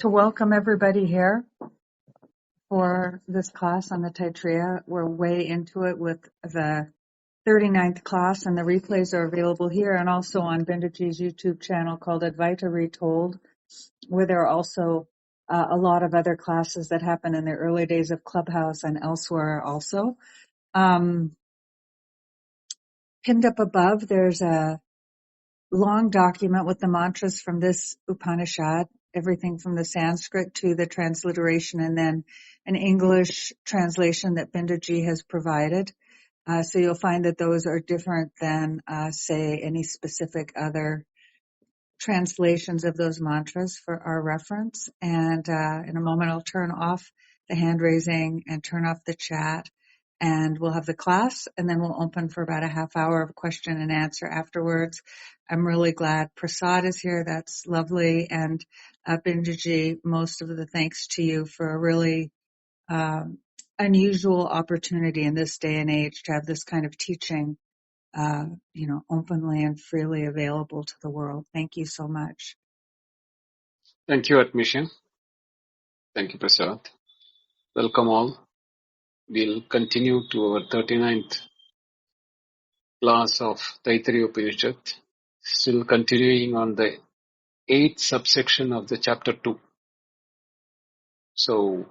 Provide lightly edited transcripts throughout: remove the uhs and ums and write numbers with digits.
to welcome everybody here for this class on the Taittareeya. We're way into it with the 39th class, and the replays are available here and also on Bindaji's YouTube channel called Advaita Retold, where there are also a lot of other classes that happen in the early days of Clubhouse and elsewhere also. Pinned up above, there's a long document with the mantras from this Upanishad, everything from the Sanskrit to the transliteration, and then an English translation that Bindaji has provided. So you'll find that those are different than, say, any specific other translations of those mantras for our reference. And in a moment, I'll turn off the hand raising and turn off the chat. And we'll have the class, and then we'll open for about a half hour of question and answer afterwards. I'm really glad Prasad is here. That's lovely. And Bindaji, most of the thanks to you for a really unusual opportunity in this day and age to have this kind of teaching, openly and freely available to the world. Thank you so much. Thank you, Admission. Thank you, Prasad. Welcome all. We'll continue to our 39th class of Taittareeya Upanishad, still continuing on the 8th subsection of the chapter 2. So,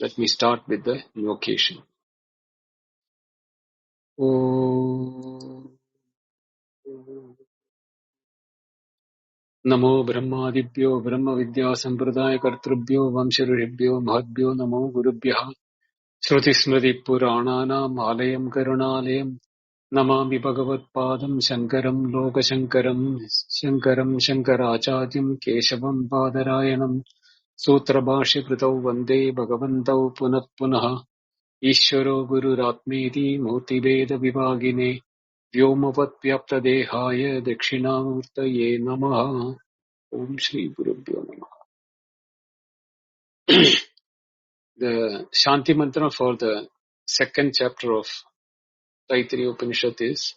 let me start with the invocation. Om Namo Brahmadibhyo Brahma Vidya Sampradaya Kartrubhyo Vamsharibhyo Mahadbhyo Namo Gurubhyaha Shruti Smriti Purananam Alayam Karunalayam Namami Bhagavatpadam Shankaram Lokashankaram Shankaram Shankaracharyam Keshavam Padarayanam Sutra Bhashya Kritau Vande Bhagavantau Punat Punaha Ishvaro Gururatmeti Murtibeda Vivagine Vyomavat Vyapta Dehaya Dakshinamurtaye Namaha Om Shri Gurubhyo Namaha. The Shanti Mantra for the second chapter of Taittareeya Upanishad is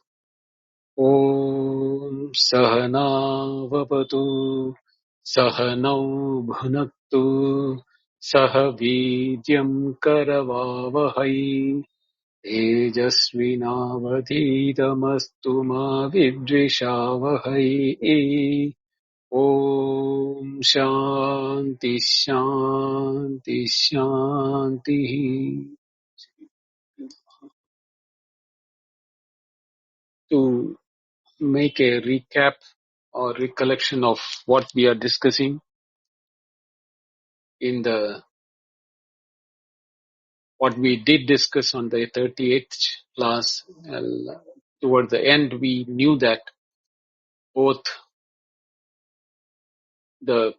Om Sahana Vavatu Sahanau Bhunaktu Sahavidyam Karavavahai Tejasvinavadhitamastu ma vidvishavahai. Om Shanti Shanti Shanti. To make a recap or recollection of what we are discussing in what we did discuss on the 38th class, toward the end we knew that both the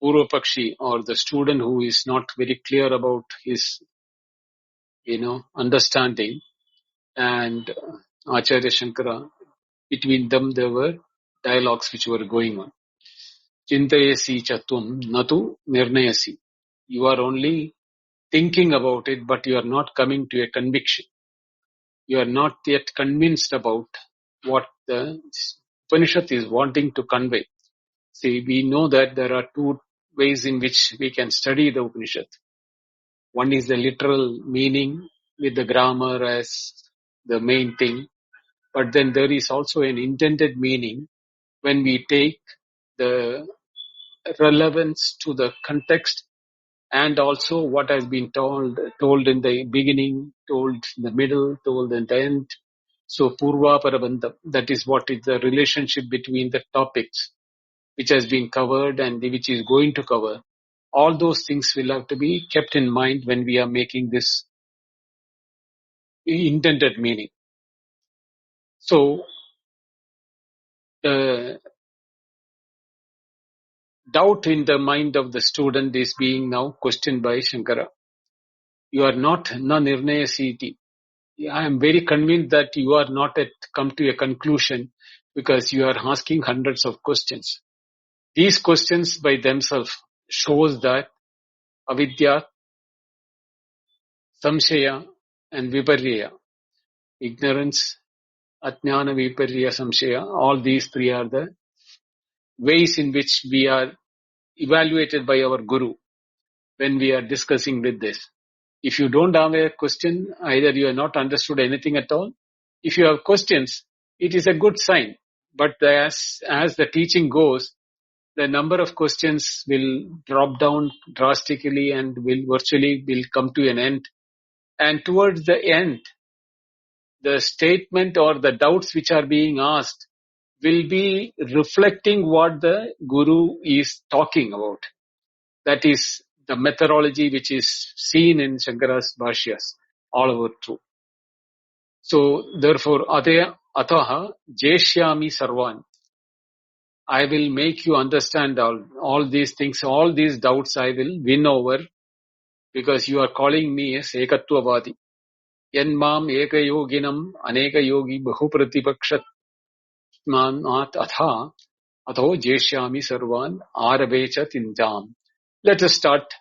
Purvapakshi or the student who is not very clear about his understanding and Acharya Shankara, between them there were dialogues which were going on. Chintayasi chatum natu nirnayasi. You are only thinking about it, but you are not coming to a conviction. You are not yet convinced about what the Upanishad is wanting to convey. See, we know that there are two ways in which we can study the Upanishad. One is the literal meaning with the grammar as the main thing, but then there is also an intended meaning when we take the relevance to the context and also what has been told in the beginning, told in the middle, told in the end. So Purva Parabandham, that is what is the relationship between the topics which has been covered and which is going to cover. All those things will have to be kept in mind when we are making this intended meaning. So the doubt in the mind of the student is being now questioned by Shankara. You are not na nirnayasiti. I am very convinced that you are not yet come to a conclusion because you are asking hundreds of questions. These questions by themselves shows that avidya, samshaya and viparya, ignorance, ajnana, viparya, samshaya, all these three are the ways in which we are evaluated by our guru when we are discussing with this. If you don't have a question, either you have not understood anything at all. If you have questions, it is a good sign. But as the teaching goes, the number of questions will drop down drastically and will come to an end. And towards the end, the statement or the doubts which are being asked will be reflecting what the guru is talking about. That is the methodology which is seen in Shankara's Bhashyas all over through. So therefore, ataha jeshyami sarvan. I will make you understand all these things, all these doubts I will win over, because you are calling me as Ekatvavadi. Yanmam ekayoginam aneka yogi bahupratipaksham atha atho jeshyami sarvan aravecha tindam. Let us start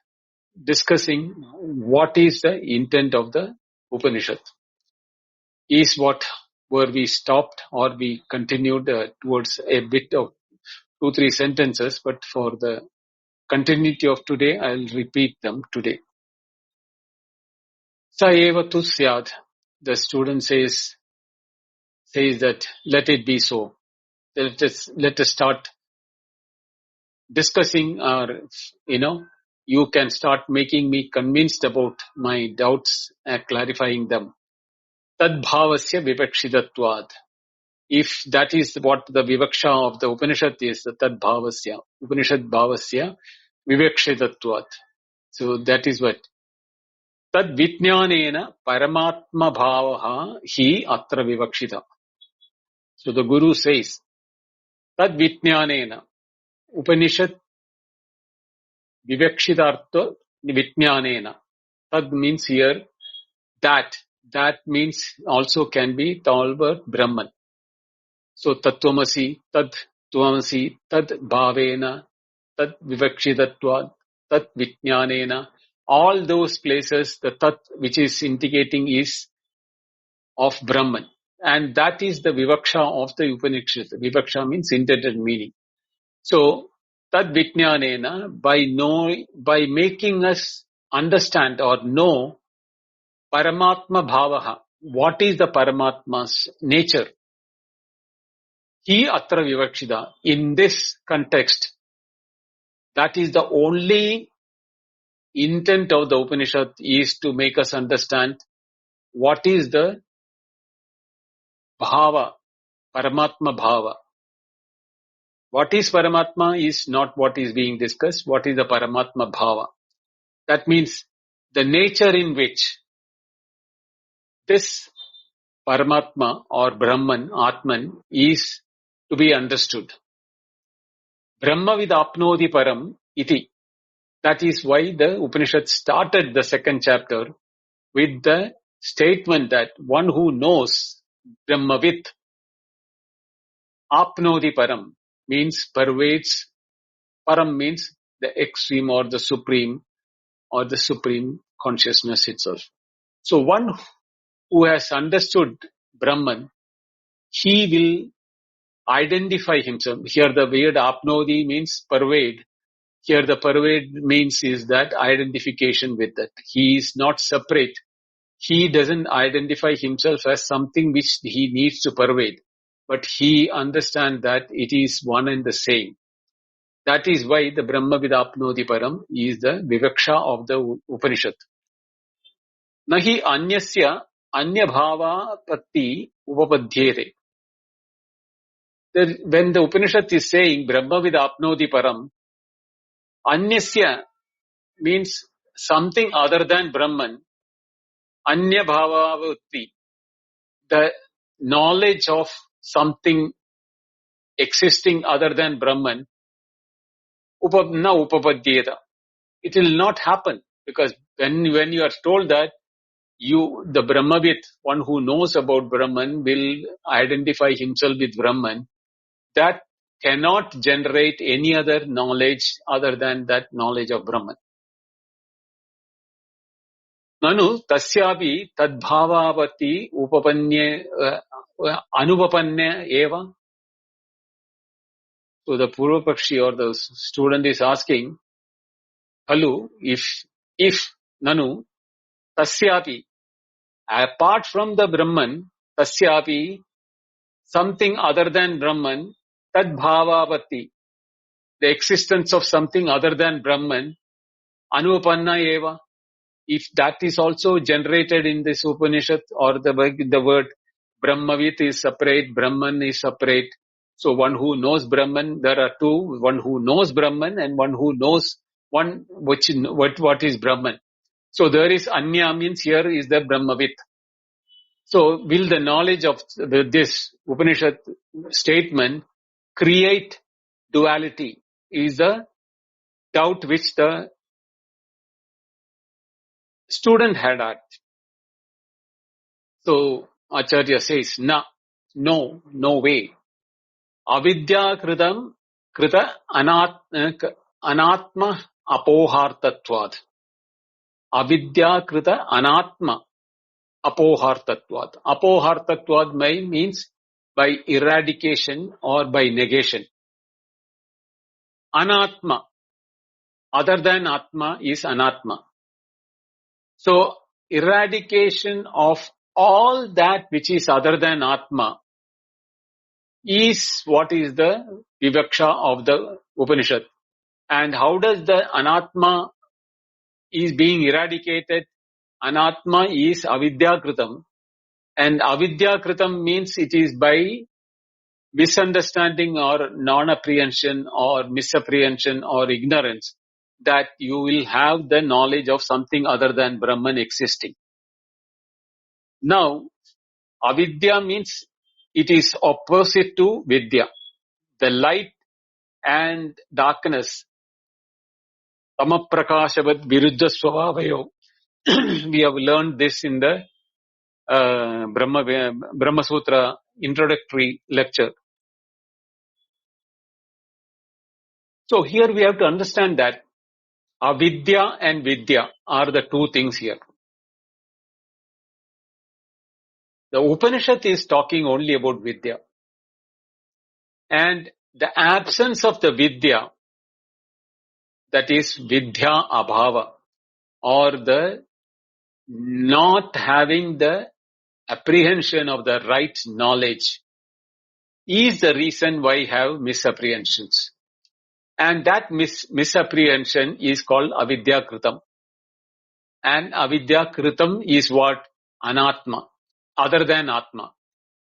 discussing what is the intent of the Upanishad. Is what where we stopped or we continued towards a bit of 2-3 sentences, but for the continuity of today, I'll repeat them today. Sa eva tu syad. The student says that let it be so. Let us start discussing, or you can start making me convinced about my doubts and clarifying them. Tad bhavasya vivakshidatvad. If that is what the vivaksha of the Upanishad is, tad bhavasya, Upanishad bhavasya vivakshidatvad. So that is what. Tad vitnyanena paramatma bhavaha hi atra vivakshita. So the Guru says, tad vitnyanena, Upanishad vivakshitartha vitnyanena. Tad means here that. That means also can be Talbert Brahman. So Tattvamasi, Tad Tvamasi, Tad Bhavena, Tad Vivakshitatva, Tad Vitnyanena. All those places, the Tat which is indicating is of Brahman. And that is the Vivaksha of the Upanishad. Vivaksha means intended meaning. So, Tad Vitnyanena, by making us understand or know Paramatma Bhavaha. What is the Paramatma's nature? He atra vivakshita. In this context, that is the only intent of the Upanishad, is to make us understand what is the bhava, Paramatma bhava. What is Paramatma is not what is being discussed. What is the Paramatma bhava? That means the nature in which this Paramatma or Brahman, Atman, is to be understood. Brahma vidapnoti param iti. That is why the Upanishad started the second chapter with the statement that one who knows Brahmavid, apnoti param, means pervades. Param means the extreme or the supreme consciousness itself. So one who has understood Brahman, he will identify himself. Here the word apnodi means pervade. Here the pervade means is that identification with that. He is not separate. He doesn't identify himself as something which he needs to pervade, but he understands that it is one and the same. That is why the Brahma vidapnoti param is the vivaksha of the Upanishad. Nahi anyasya anya bhava patti upapadhyere. When the Upanishad is saying Brahma vidapnoti param, anyasya means something other than Brahman. Anya bhavavati, the knowledge of something existing other than Brahman, na upapadyeta. It will not happen, because when you are told that the Brahmavid, one who knows about Brahman, will identify himself with Brahman, that cannot generate any other knowledge other than that knowledge of Brahman. Nanu tasyapi tadbhavavati upapanye anupapanya eva. So the Purvapakshi or the student is asking, Halu, if Nanu, Tasyapi, apart from the Brahman, Tasyapi, something other than Brahman, Tad Bhavavati, the existence of something other than Brahman, Anupanna Eva, if that is also generated in this Upanishad or the word Brahmavit is separate, Brahman is separate. So one who knows Brahman, there are two, one who knows Brahman and one who knows what is Brahman. So there is Anya means here is the Brahmavit. So will the knowledge of this Upanishad statement create duality is the doubt which the student had at. So Acharya says, no way. Avidya krita anatma apohartatvad. Avidya krita anatma apohartatvad. Apohartatvad means by eradication or by negation. Anatma, other than Atma is Anatma. So eradication of all that which is other than Atma is what is the vivaksha of the Upanishad. And how does the Anatma is being eradicated? Anatma is avidyakritam. And avidyakritam means it is by misunderstanding or non-apprehension or misapprehension or ignorance that you will have the knowledge of something other than Brahman existing. Now, avidya means it is opposite to vidya. The light and darkness, tamaprakashavad viruddha swabhavayo. We have learned this in the Brahma Sutra introductory lecture. So here we have to understand that avidya and vidya are the two things here. The Upanishad is talking only about vidya. And the absence of the vidya, that is vidya abhava, or the not having the apprehension of the right knowledge, is the reason why I have misapprehensions. And that misapprehension is called avidya kritam. And avidya kritam is what? Anatma, other than Atma.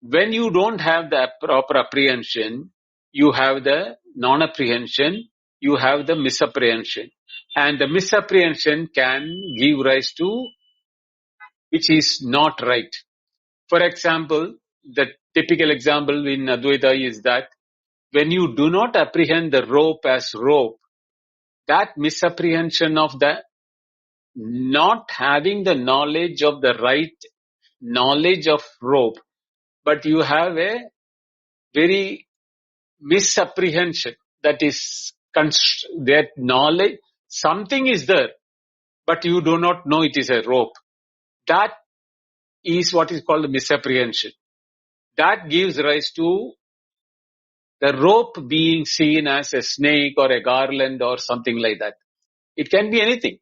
When you don't have the proper apprehension, you have the non-apprehension, you have the misapprehension. And the misapprehension can give rise to which is not right. For example, the typical example in Advaita is that when you do not apprehend the rope as rope, that misapprehension of the not having the knowledge of the right knowledge of rope, but you have a very misapprehension that is that knowledge, something is there, but you do not know it is a rope. That is what is called misapprehension. That gives rise to the rope being seen as a snake or a garland or something like that. It can be anything,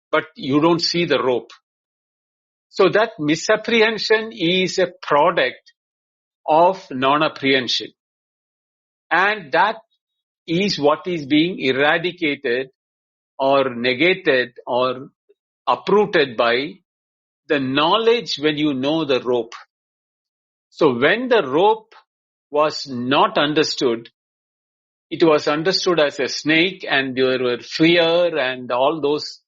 but you don't see the rope. So that misapprehension is a product of non-apprehension. And that is what is being eradicated or negated or uprooted by the knowledge when you know the rope. So when the rope was not understood, it was understood as a snake, and there were fear and all those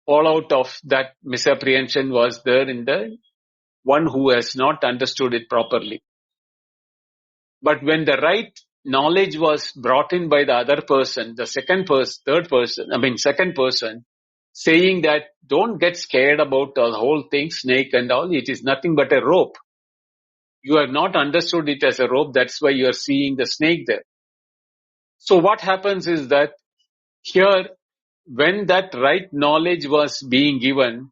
fallout of that misapprehension was there in the one who has not understood it properly. But when the right knowledge was brought in by the other person, the second person, saying that don't get scared about the whole thing, snake and all, it is nothing but a rope. You have not understood it as a rope, that's why you are seeing the snake there. So what happens is that here, when that right knowledge was being given,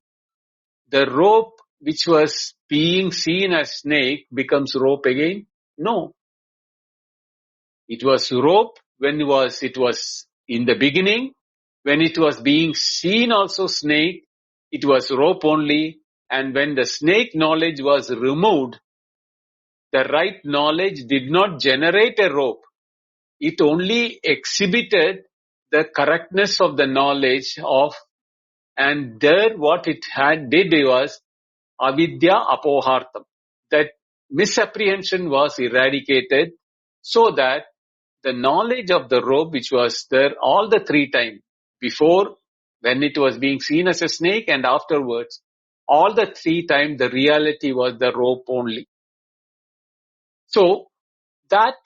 the rope which was being seen as snake becomes rope again? No. It was rope when it was in the beginning. When it was being seen also snake, it was rope only. And when the snake knowledge was removed, the right knowledge did not generate a rope. It only exhibited the correctness of the knowledge of, and there what it did was avidya apohartam. That misapprehension was eradicated so that the knowledge of the rope which was there all the 3 times before, when it was being seen as a snake, and afterwards, all the 3 times the reality was the rope only. So that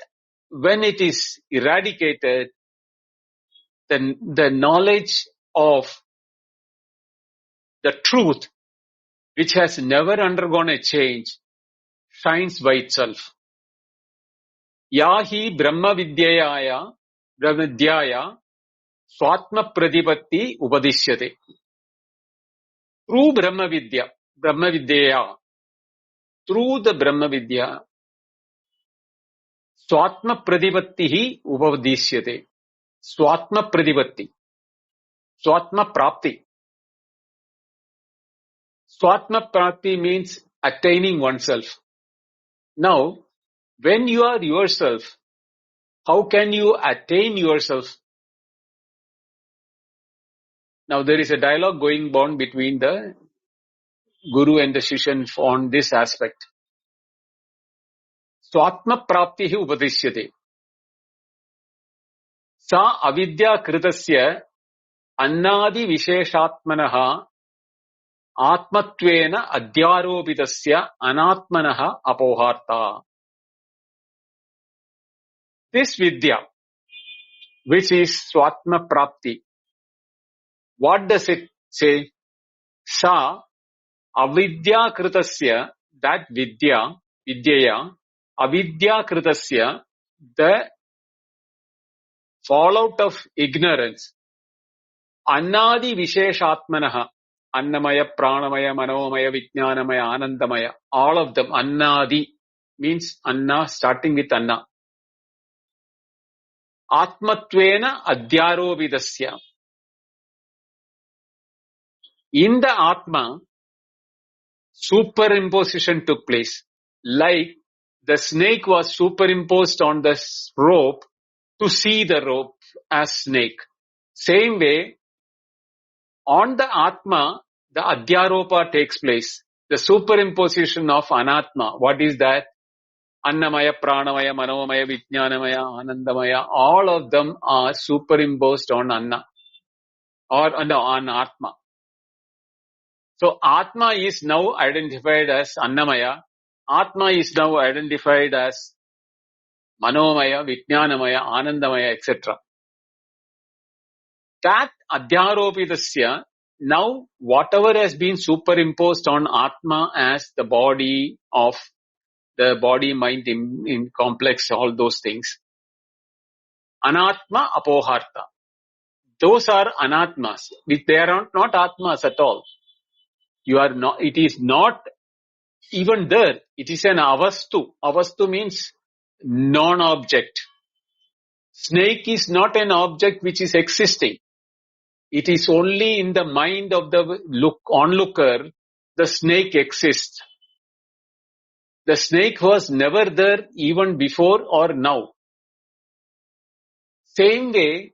when it is eradicated, the knowledge of the truth, which has never undergone a change, shines by itself. Yahi Brahma Vidyaya Swatma Pradipatti Upadishyate. Through Brahma Vidya, through the Brahma Vidya, Swatma Pradipatti Upadishyate. Swatma Pradipatti. Swatma Prapti. Swatma Prapti means attaining oneself. Now, when you are yourself, how can you attain yourself? Now, there is a dialogue going on between the Guru and the Shishyan on this aspect. Swatma Prapti Upadishyate. Sa avidya kritasya annadi visheshatmanaha atmatvena adhyaropitasya anatmanaha apoharta. This vidya, which is Swatma Prapti, what does it say? Sa avidya kritasya, that vidyaya, avidya kritasya, the fallout of ignorance, annadi visheshatmanaha, annamaya, pranamaya, manomaya, vijnanamaya, anandamaya, all of them, annadi means anna, starting with anna. Atmatvena adhyarovidasya. In the Atma, superimposition took place. Like the snake was superimposed on the rope to see the rope as snake. Same way, on the Atma, the Adhyaropa takes place. The superimposition of Anatma. What is that? Annamaya, Pranamaya, Manomaya, Vijnanamaya, Anandamaya, all of them are superimposed on Anna or on Atma. So Atma is now identified as Annamaya. Atma is now identified as Manomaya, Vijnanamaya, Anandamaya, etc. That Adhyaropitasya, now whatever has been superimposed on Atma as the body of the body, mind, in complex, all those things. Anatma apoharta. Those are anatmas. They are not atmas at all. You are not, it is not even there. It is an avastu. Avastu means non-object. Snake is not an object which is existing. It is only in the mind of the onlooker the snake exists. The snake was never there even before or now. Same way,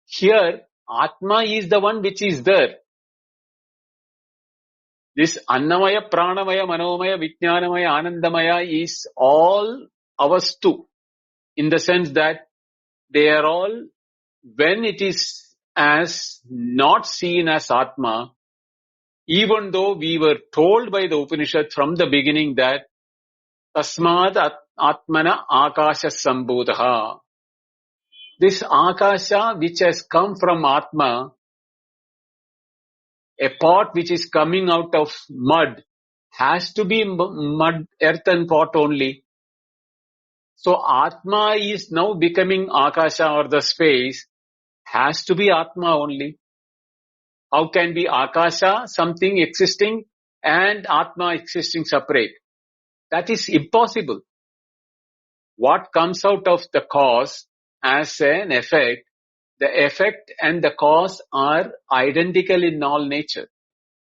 here, Atma is the one which is there. This Annamaya, Pranamaya, Manomaya, Vijnanamaya, Anandamaya is all avastu, in the sense that they are all, when it is as not seen as Atma, even though we were told by the Upanishad from the beginning that Tasmad Atmana Akasha Sambodha. This Akasha which has come from Atma, a pot which is coming out of mud, has to be mud, earthen pot only. So Atma is now becoming Akasha, or the space, has to be Atma only. How can be Akasha, something existing, and Atma existing separate? That is impossible. what comes out of the cause as an effect, the effect and the cause are identical in all nature.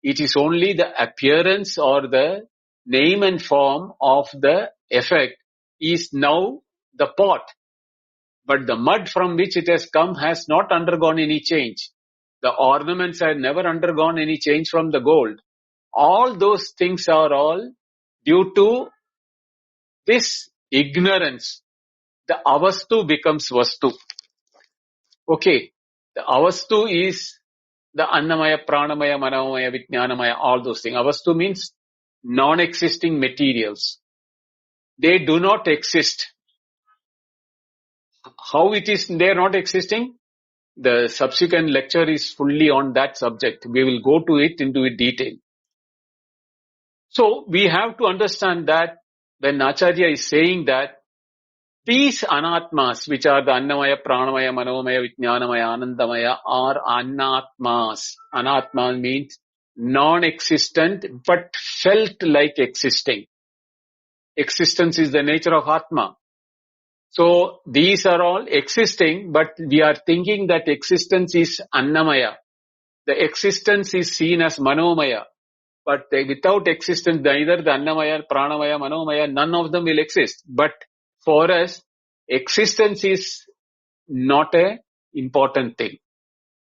It is only the appearance or the name and form of the effect is now the pot. But the mud from which it has come has not undergone any change. The ornaments have never undergone any change from the gold. All those things are all due to this ignorance. The avastu becomes vastu. Okay. The avastu is the annamaya, pranamaya, manomaya, vijnanamaya, all those things. Avastu means non-existing materials. They do not exist. How it is they are not existing? The subsequent lecture is fully on that subject. We will go to it into detail. So we have to understand that when Acharya is saying that these anatmas, which are the annamaya, pranamaya, manomaya, vijnanamaya, anandamaya, are anatmas. Anatma means non-existent but felt like existing. Existence is the nature of Atma. So these are all existing, but we are thinking that existence is annamaya. The existence is seen as manomaya. But without existence, neither the annamaya, pranamaya, manomaya, none of them will exist. But for us, existence is not a important thing.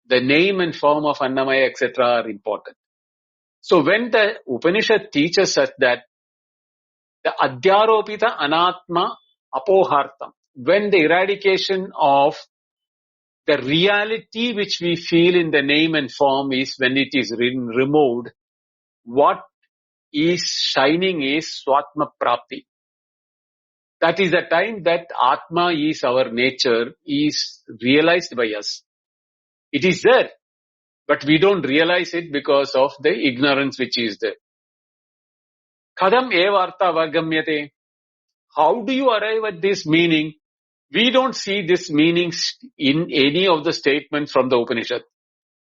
The name and form of annamaya, etc. are important. So when the Upanishad teaches us that the adhyaropita anatma apohartam, when the eradication of the reality which we feel in the name and form is when it is removed, what is shining is swatma prapti. That is the time that Atma is our nature, is realized by us. It is there, but we don't realize it because of the ignorance which is there. Kadam eva artha avagamyate. How do you arrive at this meaning? We don't see this meanings in any of the statements from the Upanishad.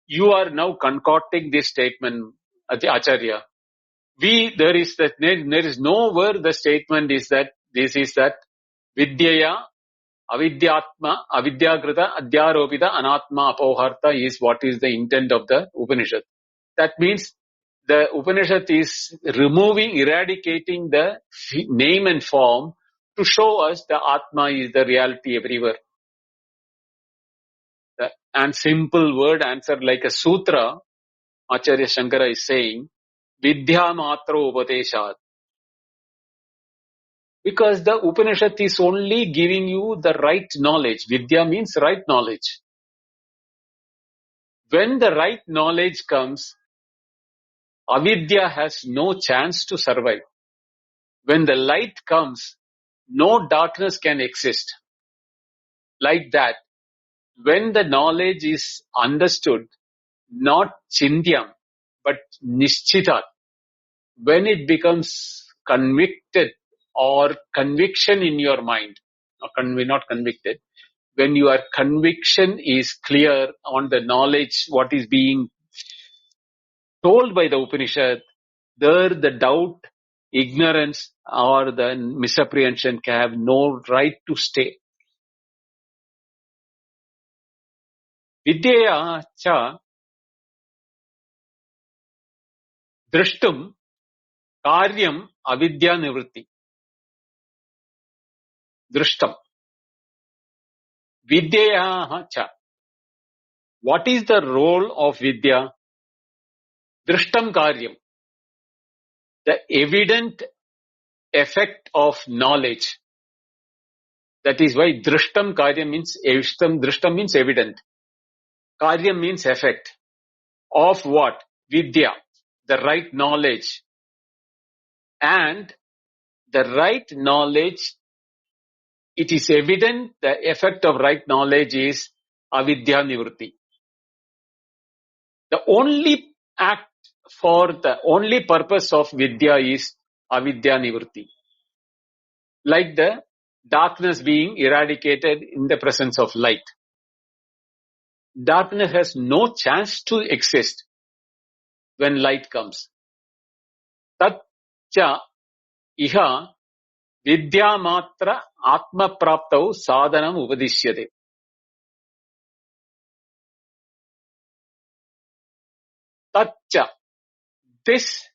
You are now concocting this statement, Acharya. There is nowhere the statement is that this is that Vidyaya, Avidyatma, Avidyagrita, Adhyaropita, Anatma, Apoharta is what is the intent of the Upanishad. That means the Upanishad is eradicating the name and form to show us the Atma is the reality everywhere. And simple word answer like a sutra, Acharya Shankara is saying, Vidya matro upateshat. Because the Upanishad is only giving you the right knowledge. Vidya means right knowledge. When the right knowledge comes, avidya has no chance to survive. When the light comes, no darkness can exist. Like that, when the knowledge is understood, not chindyam, but nishchitat, when it becomes convicted or conviction in your mind, not convicted, when your conviction is clear on the knowledge, what is being told by the Upanishad, there the doubt, ignorance or the misapprehension can have no right to stay. Vidyaya cha drashtum karyam avidya nivritti. Drashtam. Vidyaya cha. What is the role of vidya? Drashtam karyam. The evident effect of knowledge. That is why drashtam karyam means drashtam means evident. Karyam means effect. Of what? Vidya. The right knowledge. And the right knowledge, it is evident the effect of right knowledge is avidya nivritti. The only act for the only purpose of vidya is avidya nivritti. Like the darkness being eradicated in the presence of light. Darkness has no chance to exist when light comes. Tat cha iha Vidya matra atma praptau sadhanam upadishyate. Tatcha. This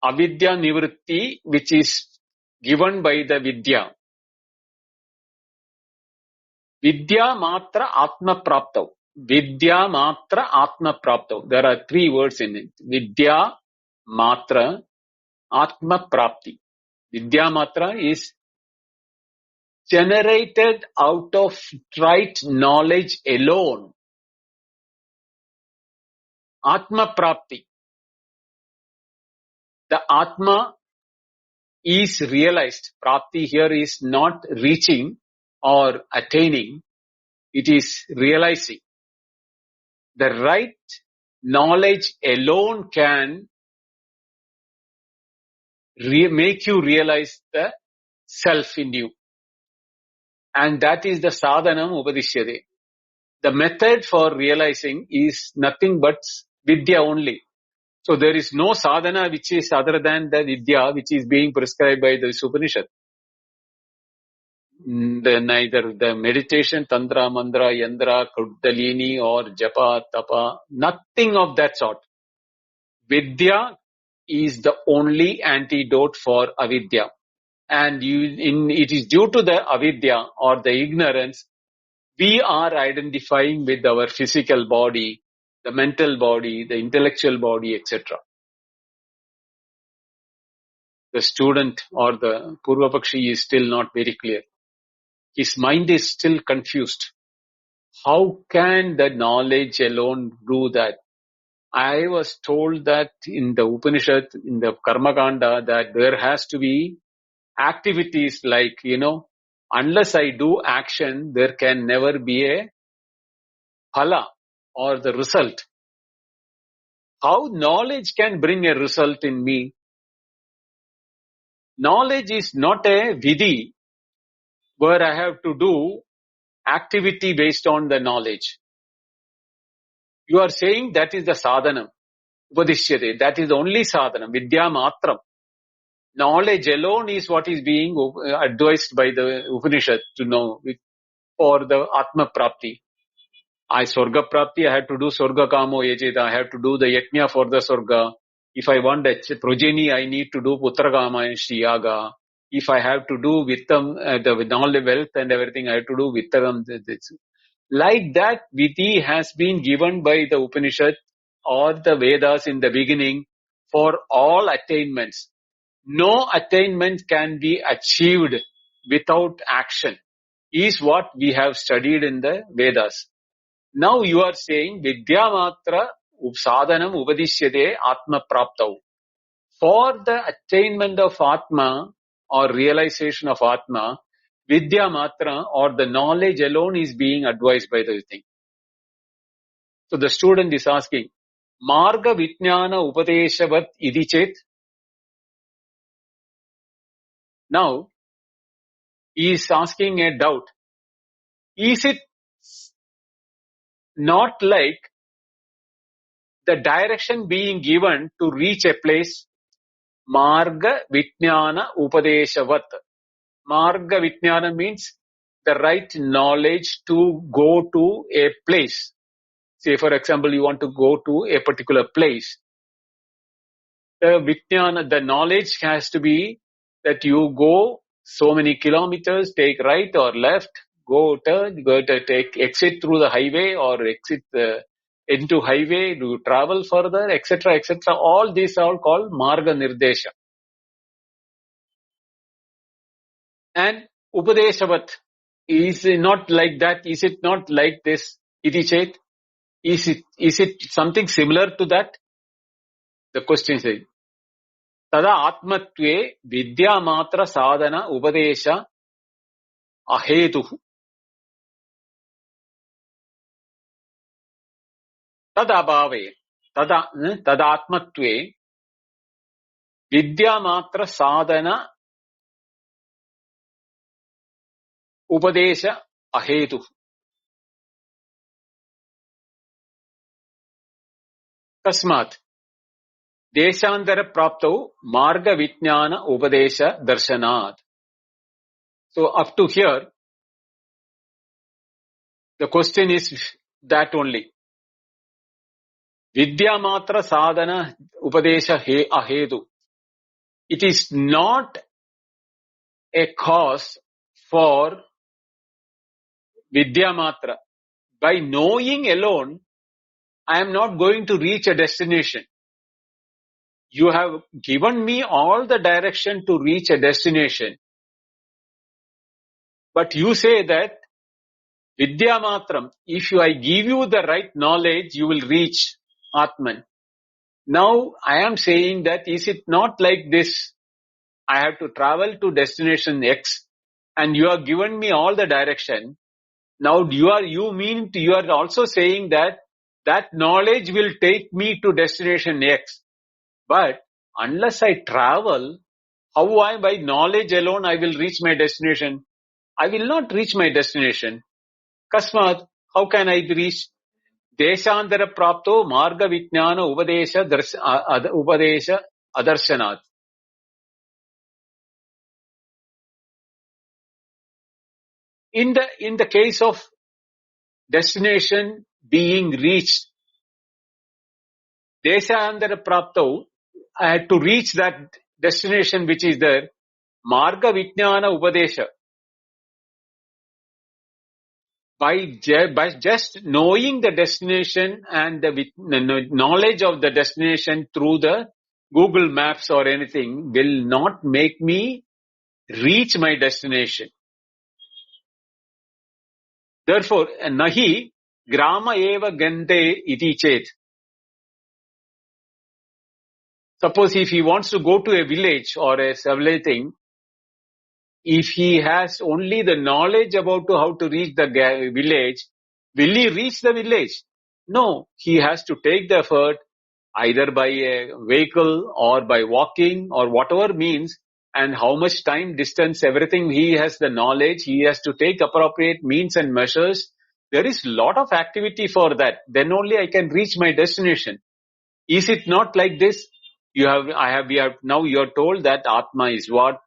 avidya nivritti which is given by the vidya. Vidya matra atma praptau. Vidya matra atma praptau. There are three words in it. Vidya matra atma prapti. Vidya matra is generated out of right knowledge alone. Atma prapti. The atma is realized. Prapti here is not reaching or attaining. It is realizing. The right knowledge alone can make you realize the self in you. And that is the sadhanam upadishyate. The method for realizing is nothing but vidya only. So there is no sadhana which is other than the vidya which is being prescribed by the Upanishad. Neither the meditation, tantra, mantra, yandra, kundalini or japa, tapa, nothing of that sort. Vidya is the only antidote for avidya. And it is due to the avidya or the ignorance, we are identifying with our physical body, the mental body, the intellectual body, etc. The student or the Purvapakshi is still not very clear. His mind is still confused. How can the knowledge alone do that? I was told that in the Upanishad, in the Karma Kanda, that there has to be activities like, unless I do action, there can never be a phala or the result. How knowledge can bring a result in me? Knowledge is not a vidhi where I have to do activity based on the knowledge. You are saying that is the sadhanam, upadishyate. That is the only sadhanam, vidya matram. Knowledge alone is what is being advised by the Upanishad to know for the Atma Prapti. Swarga Prapti, I have to do Swarga Kamo Yajita. I have to do the Yajna for the Swarga. If I want a progeny, I need to do Putra Kama and Shriyaga. If I have to do Vittam, with all the wealth and everything, I have to do Vittaram. Like that, Vidhi has been given by the Upanishad or the Vedas in the beginning for all attainments. No attainment can be achieved without action, is what we have studied in the Vedas. Now you are saying Vidya Matra Sadhanam Upadishyate Atma Praptau. For the attainment of Atma or realization of Atma, Vidya Matra or the knowledge alone is being advised by the thing. So the student is asking, Marga Vijnana Upadeshavat Idi Chet. Now, he is asking a doubt. Is it not like the direction being given to reach a place? Marga Vijnana Upadeshavat. Marga Vijnana means the right knowledge to go to a place. Say, for example, you want to go to a particular place. The Vijnana, the knowledge has to be that you go so many kilometers, take right or left, go to take exit through the highway or exit into highway, do travel further, etc., etc. All these are called Marga Nirdesha. And Upadeshavat is not like that. Is it not like this? Iti chet? Is it something similar to that? The question says, Tada Atmatve Vidya Matra Sadhana Upadesha Ahetuhu. Tada Bhave. Tada Atmatve Vidya Matra Sadhana Upadesha Ahetuhu. Tasmat Deshandara Praptau Marga Vijnana Upadesha Darshanat. So up to here, the question is that only. Vidya matra sadhana upadesha he ahedu. It is not a cause for vidya matra. By knowing alone, I am not going to reach a destination. You have given me all the direction to reach a destination. But you say that Vidya Matram, if I give you the right knowledge, you will reach Atman. Now I am saying that is it not like this? I have to travel to destination X and you have given me all the direction. Now you are also saying that knowledge will take me to destination X. But unless I travel, how by knowledge alone I will reach my destination? I will not reach my destination. Kasmat, how can I reach? Deshandara prapto marga vijnana upadesha adarsanat. In the case of destination being reached, Deshandara prapto, I had to reach that destination which is there. Marga vijnana upadesha. By just knowing the destination and the knowledge of the destination through the Google Maps or anything will not make me reach my destination. Therefore, nahi grama eva gante iti chet. Suppose if he wants to go to a village or a thing, if he has only the knowledge about how to reach the village, will he reach the village? No, he has to take the effort either by a vehicle or by walking or whatever means, and how much time, distance, everything he has the knowledge, he has to take appropriate means and measures. There is lot of activity for that. Then only I can reach my destination. Is it not like this? Now you are told that Atma is what?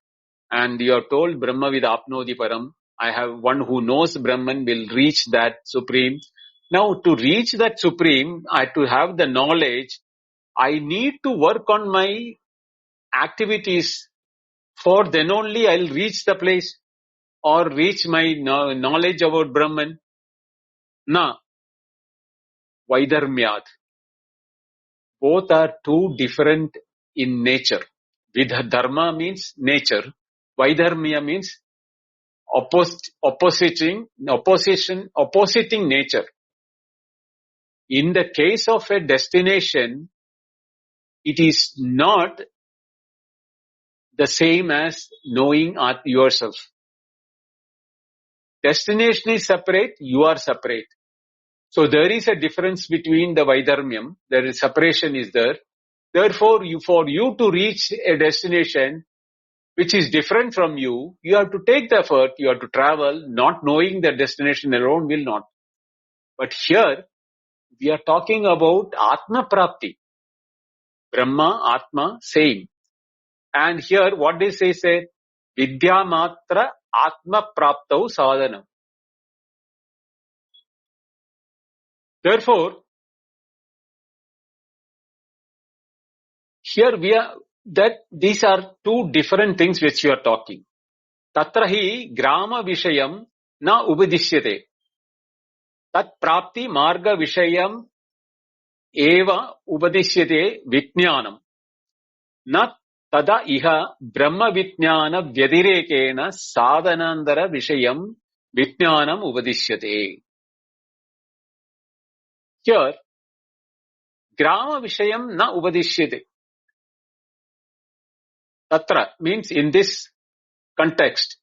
And you are told Brahma vid apnodi param. I have one who knows Brahman will reach that supreme. Now to reach that supreme, I have to have the knowledge. I need to work on my activities, for then only I'll reach the place or reach my knowledge about Brahman. Na, Vaidharmyat. Both are two different in nature. Vidha dharma means nature. Vaidharmya means oppositing nature. In the case of a destination, it is not the same as knowing yourself. Destination is separate, you are separate. So there is a difference between the Vaidharmyam, there is separation is there. Therefore, for you to reach a destination which is different from you, you have to take the effort, you have to travel, not knowing the destination alone will not. But here, we are talking about Atma Prapti. Brahma, Atma, same. And here, what does he say? Vidya Matra Atma Praptau Sadhanam. Therefore, here these are two different things which you are talking. Tatrahi grama vishayam na ubadishyate. Tat prapti marga vishayam eva ubadishyate vijnanam. Na tada iha brahma vijnana vyadirekena sadhanandara vishayam vijnanam ubadishyate. Here, grama vishayam na ubadishyate. Tatra means in this context,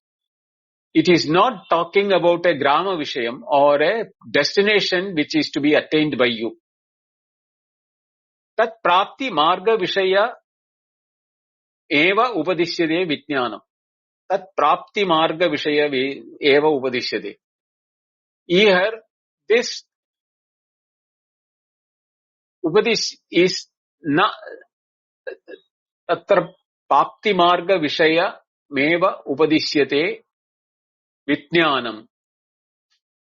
it is not talking about a grama vishayam or a destination which is to be attained by you. Tat prapti marga vishaya eva upadishyate vijnanam. Tat prapti marga vishaya eva upadishyate. Here, this upadish is na tatra prapti marga vishaya meva upadishyate. Vijnanam.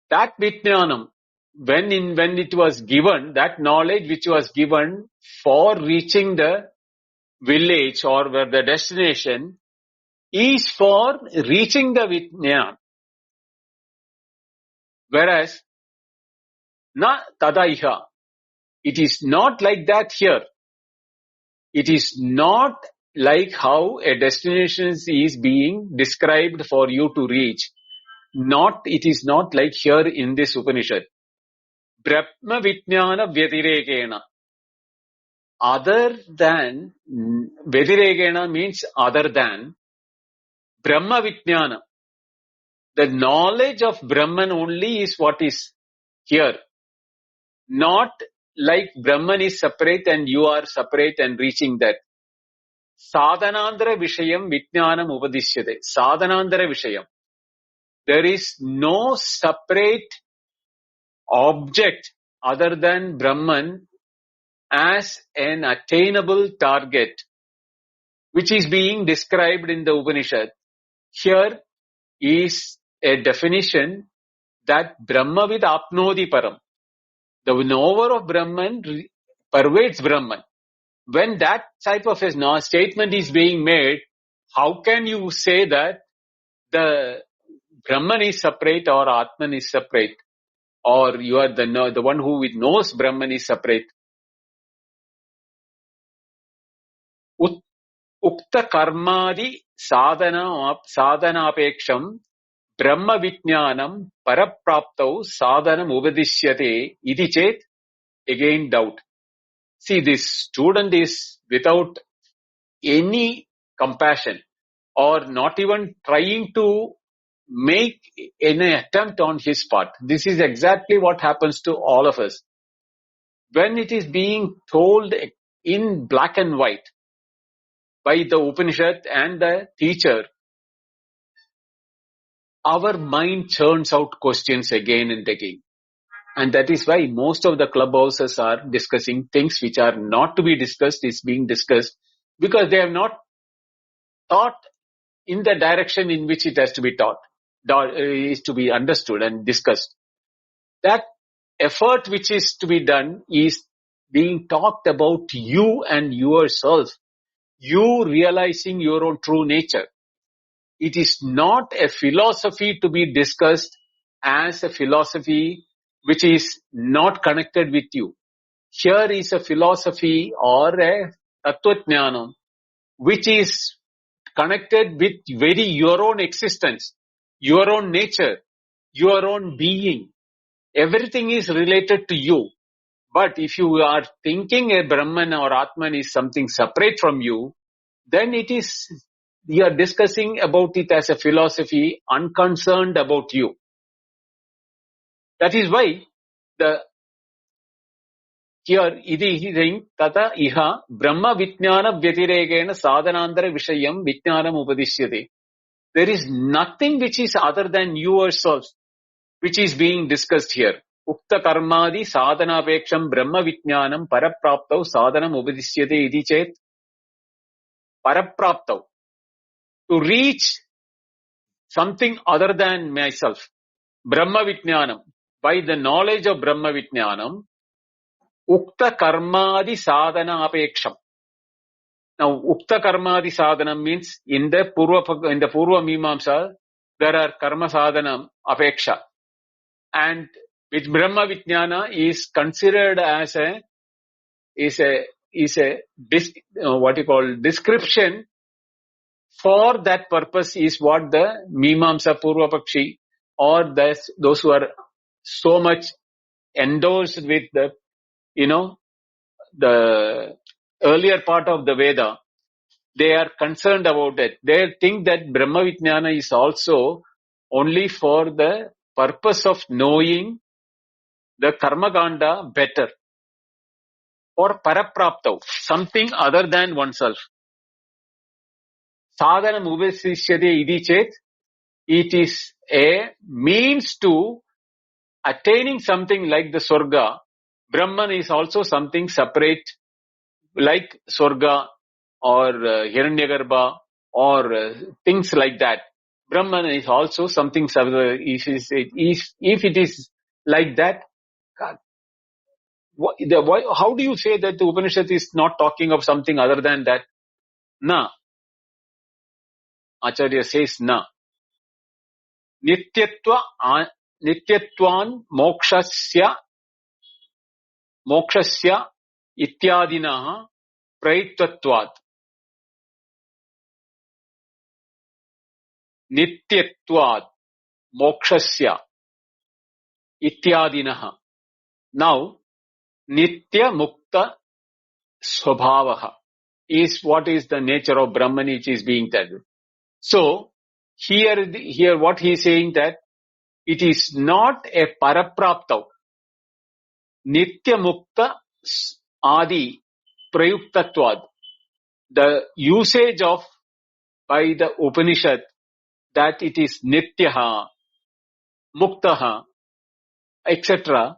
That Vijnanam, when it was given, that knowledge which was given for reaching the village or where the destination is for reaching the Vijnana. Whereas, na tadaiha. It is not like that here. It is not like how a destination is being described for you to reach. It is not like here in this Upanishad. Brahma Vijnana Vyatirekena. Other than, Vyatirekena means other than, Brahma Vijnana. The knowledge of Brahman only is what is here. Not like Brahman is separate and you are separate and reaching that. Sadhanandara Vishayam Vijnanam Upadishyate. Sadhanandara Vishayam. There is no separate object other than Brahman as an attainable target, which is being described in the Upanishad. Here is a definition that Brahmavid apnodi param. The knower of Brahman pervades Brahman. When that type of a statement is being made, how can you say that the Brahman is separate or Atman is separate, or you are the one who knows Brahman is separate? Ukta karmadi sadhanapeksham Brahma Vijnanam Parapraptau Sadhanam Upadishyate iti chet. Again doubt. See, this student is without any compassion or not even trying to make any attempt on his part. This is exactly what happens to all of us. When it is being told in black and white by the Upanishad and the teacher, our mind churns out questions again and again. And that is why most of the clubhouses are discussing things which are not to be discussed is being discussed, because they have not thought in the direction in which it has to be taught, is to be understood and discussed. That effort which is to be done is being talked about you and yourself, you realizing your own true nature. It is not a philosophy to be discussed as a philosophy which is not connected with you. Here is a philosophy or a Tattvajnanam which is connected with very your own existence, your own nature, your own being. Everything is related to you. But if you are thinking a Brahman or Atman is something separate from you, then you are discussing about it as a philosophy, unconcerned about you. That is why here idhi tata iha Brahma Vijnana Vyatirekena Sadhanandara Vishayam Vijnanam Upadishyate. There is nothing which is other than yourself which is being discussed here. Ukta karmadi sadhanapeksham Brahma Vijnanam Parapraptau Sadhanam Upadishyate iti chet. Parapraptau. To reach something other than myself. Brahma Vijnanam. By the knowledge of Brahma Vijnanam, Ukta karmadi sadhana apeksham. Now, Ukta karmadi sadhanam means in the Purva Mimamsa, there are karma sadhanam apeksha. And with Brahma Vijnana is considered as description for that purpose is what the Mimamsa Purva Pakshi or those who are so much endorsed with the earlier part of the Veda, they are concerned about it. They think that Brahma Vijnana is also only for the purpose of knowing the Karmaganda better. Or Parapraptau, something other than oneself. Sadhanam Upadishyate iti chet, it is a means to attaining something like the Swarga. Brahman is also something separate like Swarga or Hiranyagarbha or things like that. Brahman is also something similar. If it is like that, God, how do you say that the Upanishad is not talking of something other than that? Na. Acharya says na. Nityatvan mokshasya ityadinaha prayitvatvat. Nityatvat mokshasya ityadinaha. Now, nitya mukta swabhavaha is what is the nature of Brahman which is being told. So, here what he is saying that it is not a parapraptav. Nitya mukta adi prayuktatvad. The usage of by the Upanishad that it is nityaha, muktaha, etc.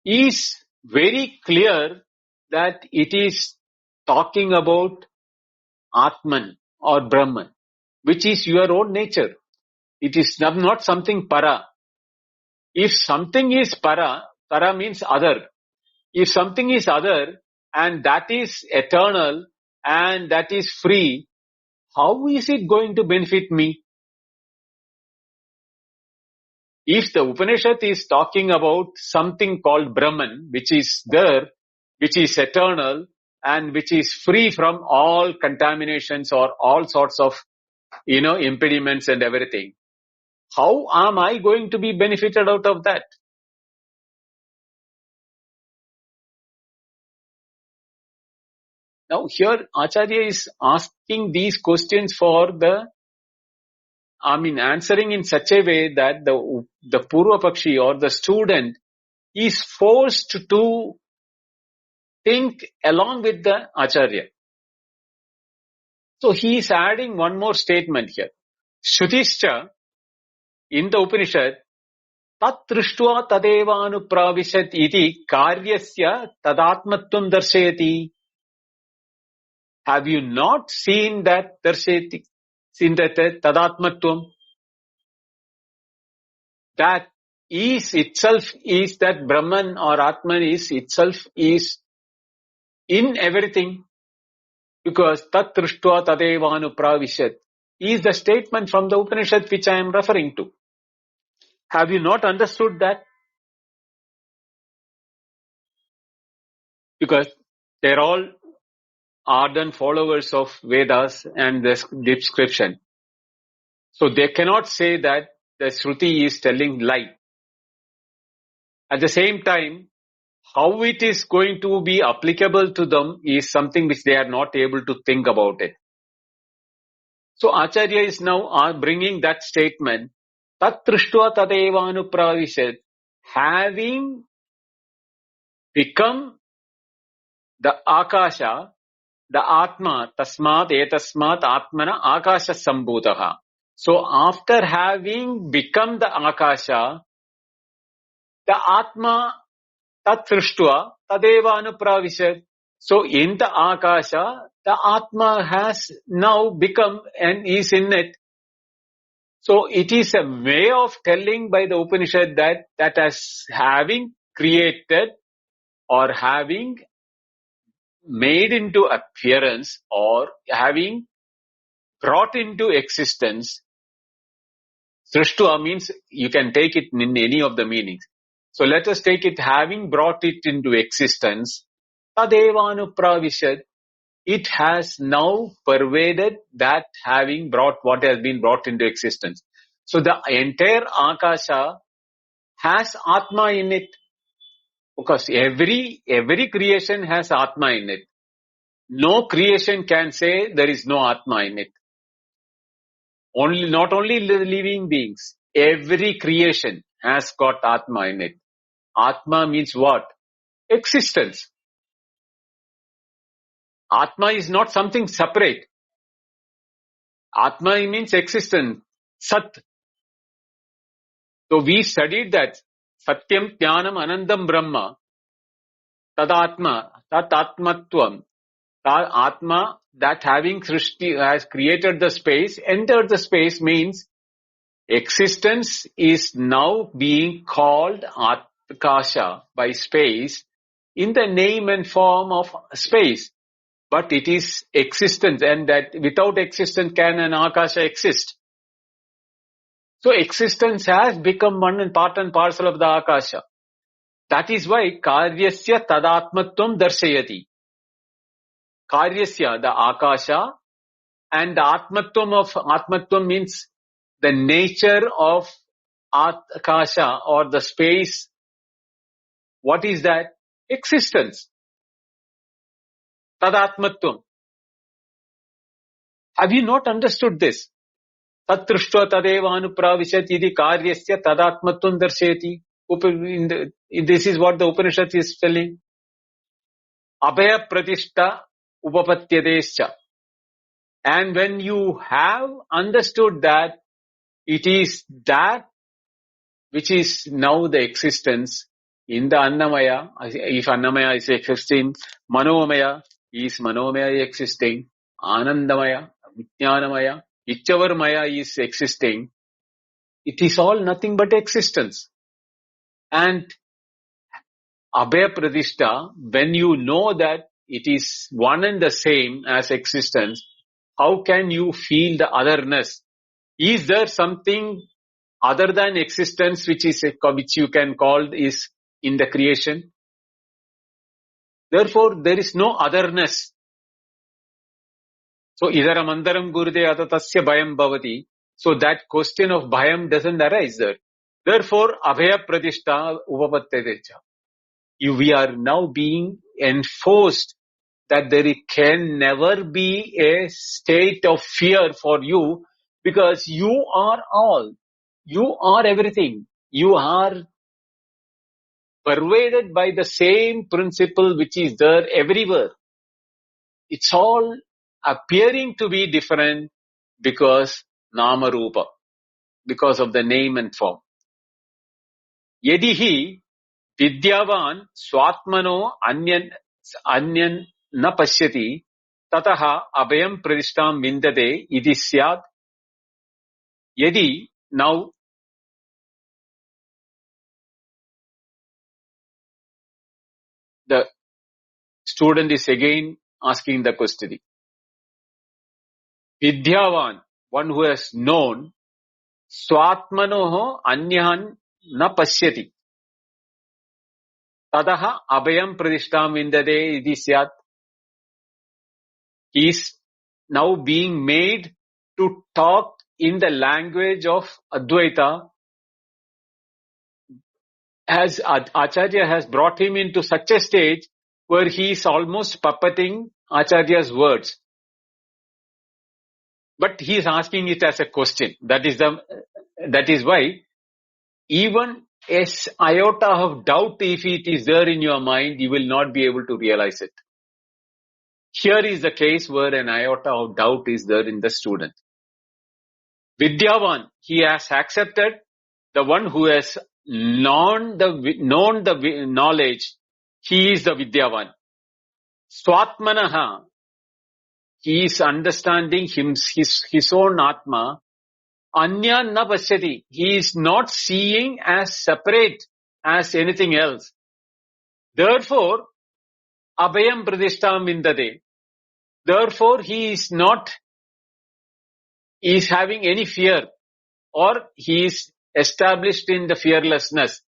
is very clear that it is talking about Atman or Brahman, which is your own nature. It is not something para. If something is para means other. If something is other and that is eternal and that is free, how is it going to benefit me? If the Upanishad is talking about something called Brahman, which is there, which is eternal and which is free from all contaminations or all sorts of, impediments and everything, how am I going to be benefited out of that? Now here Acharya is asking these questions answering in such a way that the Purva Pakshi or the student is forced to think along with the Acharya. So he is adding one more statement here. Shrutischa, in the Upanishad, tat trishtva tadevanupravishat iti karyasya tadatmatvam darshayati. Have you not seen that darshayati? Seen that tadatmatvam? That is itself is that Brahman or Atman is itself is in everything. Because tat trishtva tadevanupravishat is the statement from the Upanishad which I am referring to. Have you not understood that? Because they are all ardent followers of Vedas and the description. So they cannot say that the Shruti is telling lie. At the same time, how it is going to be applicable to them is something which they are not able to think about it. So Acharya is now bringing that statement, tat trishtva tadevanupravishat, having become the Akasha, the Atma, tasmat etasmat atmana Akasha sambhutaha. So after having become the Akasha, the Atma tat trishtva tadeva anupravishat. So in the Akasha, the Atma has now become and is in it. So it is a way of telling by the Upanishad that as having created or having made into appearance or having brought into existence, Srishtva means you can take it in any of the meanings. So let us take it having brought it into existence, Tadevanupravishat, it has now pervaded that having brought what has been brought into existence. So the entire Akasha has Atma in it. Because every creation has Atma in it. No creation can say there is no Atma in it. Not only living beings, every creation has got Atma in it. Atma means what? Existence. Atma is not something separate. Atma means existence. Sat. So we studied that. Satyam Jnanam Anandam Brahma. Tadatma. Tatatmatvam. Atma, that having Srishti has created the space, entered the space means existence is now being called Akasha by space in the name and form of space. But it is existence, and that without existence can an Akasha exist? So existence has become one and part and parcel of the Akasha. That is why karyasya tadatmatvam darshayati. Karyasya, the Akasha, and the atmatvam means the nature of Akasha or the space. What is that? Existence. Tadatmatvam. Have you not understood this? Tatrushtva tadeva anupravishat iti karyasya tadatmatvam darshayati. This is what the Upanishad is telling. Abhaya pratishta upapatyadescha. And when you have understood that it is that which is now the existence in the Annamaya, if Annamaya is existing, Manomaya is Manomaya existing, Anandamaya, Vijnanamaya, whichever Maya is existing, it is all nothing but existence. And Abhaya Pradishta, when you know that it is one and the same as existence, how can you feel the otherness? Is there something other than existence which you can call is in the creation? Therefore, there is no otherness. So, idara mandaram gurde atatasya bhayam bhavati. So that question of bhayam doesn't arise there. Therefore, abhaya pradishta upapatyadecha. We are now being enforced that there can never be a state of fear for you, because you are all. You are everything. You are pervaded by the same principle which is there everywhere. It's all appearing to be different because nama rupa, because of the name and form. Yedihi vidyavan swatmano anyan na pashyati tataha abhayam pradishtam vindade iti syat. Yedi, now the student is again asking the question. Vidyavan, one who has known, swatmanoho anyahan na pashyati. Tadaha abhayam pradishtam vindade iti syat. He is now being made to talk in the language of Advaita, as Acharya has brought him into such a stage where he is almost puppeting Acharya's words. But he is asking it as a question. That is why even a iota of doubt, if it is there in your mind, you will not be able to realize it. Here is the case where an iota of doubt is there in the student. Vidyavan, he has accepted the one who has known the knowledge. He is the Vidyavan. Swatmanaha, he is understanding his own Atma. Anya na pashyati, he is not seeing as separate as anything else. Therefore, abhayam pradishtam vindade. Therefore, he is having any fear, or he is established in the fearlessness.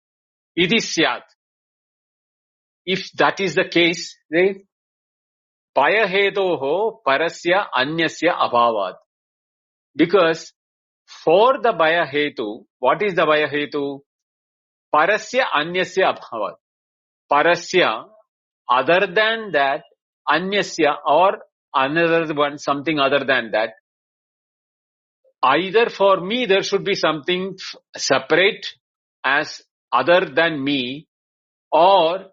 Iti syat. If that is the case, then bhayahedoho parasya anyasya abhavad. Because for the bhayahetu, what is the bhayahetu? Parasya anyasya abhavad. Parasya, other than that, anyasya, or another one, something other than that. Either for me there should be something separate as other than me, or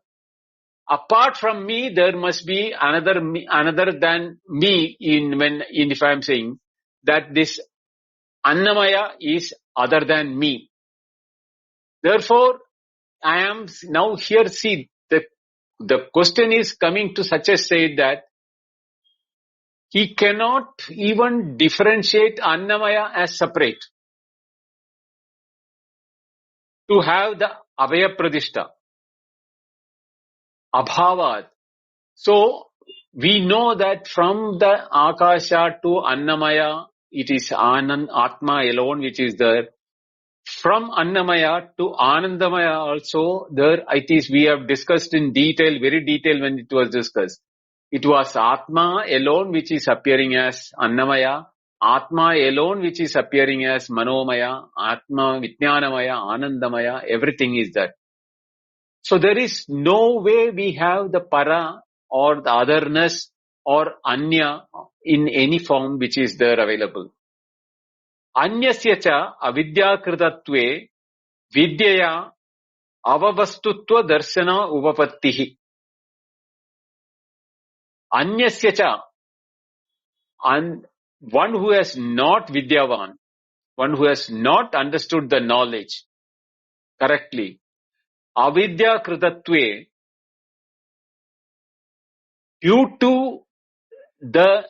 apart from me there must be another than me if I am saying that this Annamaya is other than me. Therefore, I am now here, see, the question is coming to such a state that he cannot even differentiate Annamaya as separate. to have the Abhaya Pradishta, Abhavat. So, we know that from the Akasha to Annamaya, it is Atma alone which is there. From Annamaya to Anandamaya also, there it is, we have discussed in detail, very detailed when it was discussed. It was Atma alone which is appearing as Annamaya, Atma alone which is appearing as Manomaya, Atma, Vijnanamaya, Anandamaya, everything is that. So there is no way we have the Para or the otherness or Anya in any form which is there available. Anyasya cha avidyakrtatve vidyaya avavastutva darshana upapattihi. Anyasya cha, one who has not vidyavan, one who has not understood the knowledge correctly, avidyakrtatve, due to the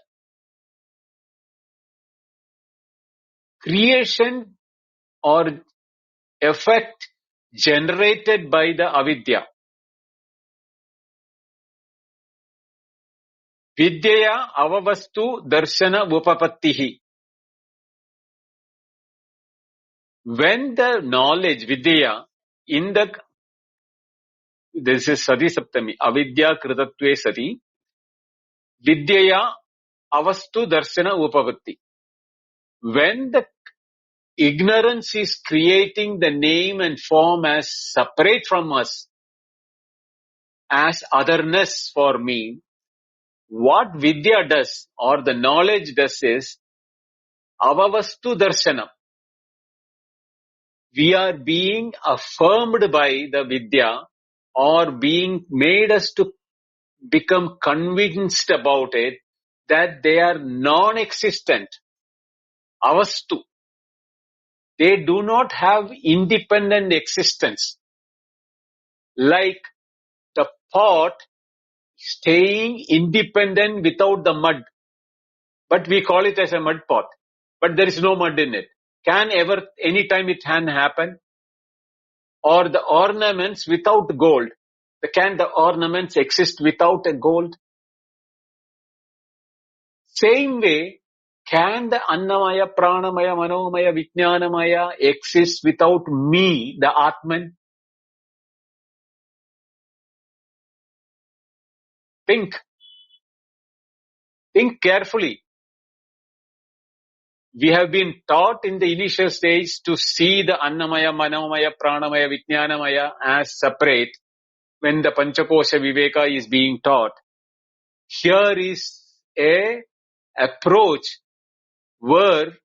creation or effect generated by the avidya. Vidyaya avavastu darshana upapattihi. When the knowledge, vidya, in the, this is Sati Saptami, avidya kritatve sati, vidyaya avastu darshana upapatti. When the ignorance is creating the name and form as separate from us, as otherness for me, what vidya does or the knowledge does is avavastu darshana. We are being affirmed by the vidya or being made us to become convinced about it that they are non-existent. Avastu. They do not have independent existence. Like the pot staying independent without the mud. But we call it as a mud pot. But there is no mud in it. Can ever, anytime it can happen? Or the ornaments without gold. Can the ornaments exist without a gold? Same way, can the Annamaya, Pranamaya, Manomaya, Vijnanamaya exist without me, the Atman? Think carefully. We have been taught in the initial stage to see the Annamaya, Manomaya, Pranamaya, Vijnanamaya as separate when the Panchakosha Viveka is being taught. Here is a approach where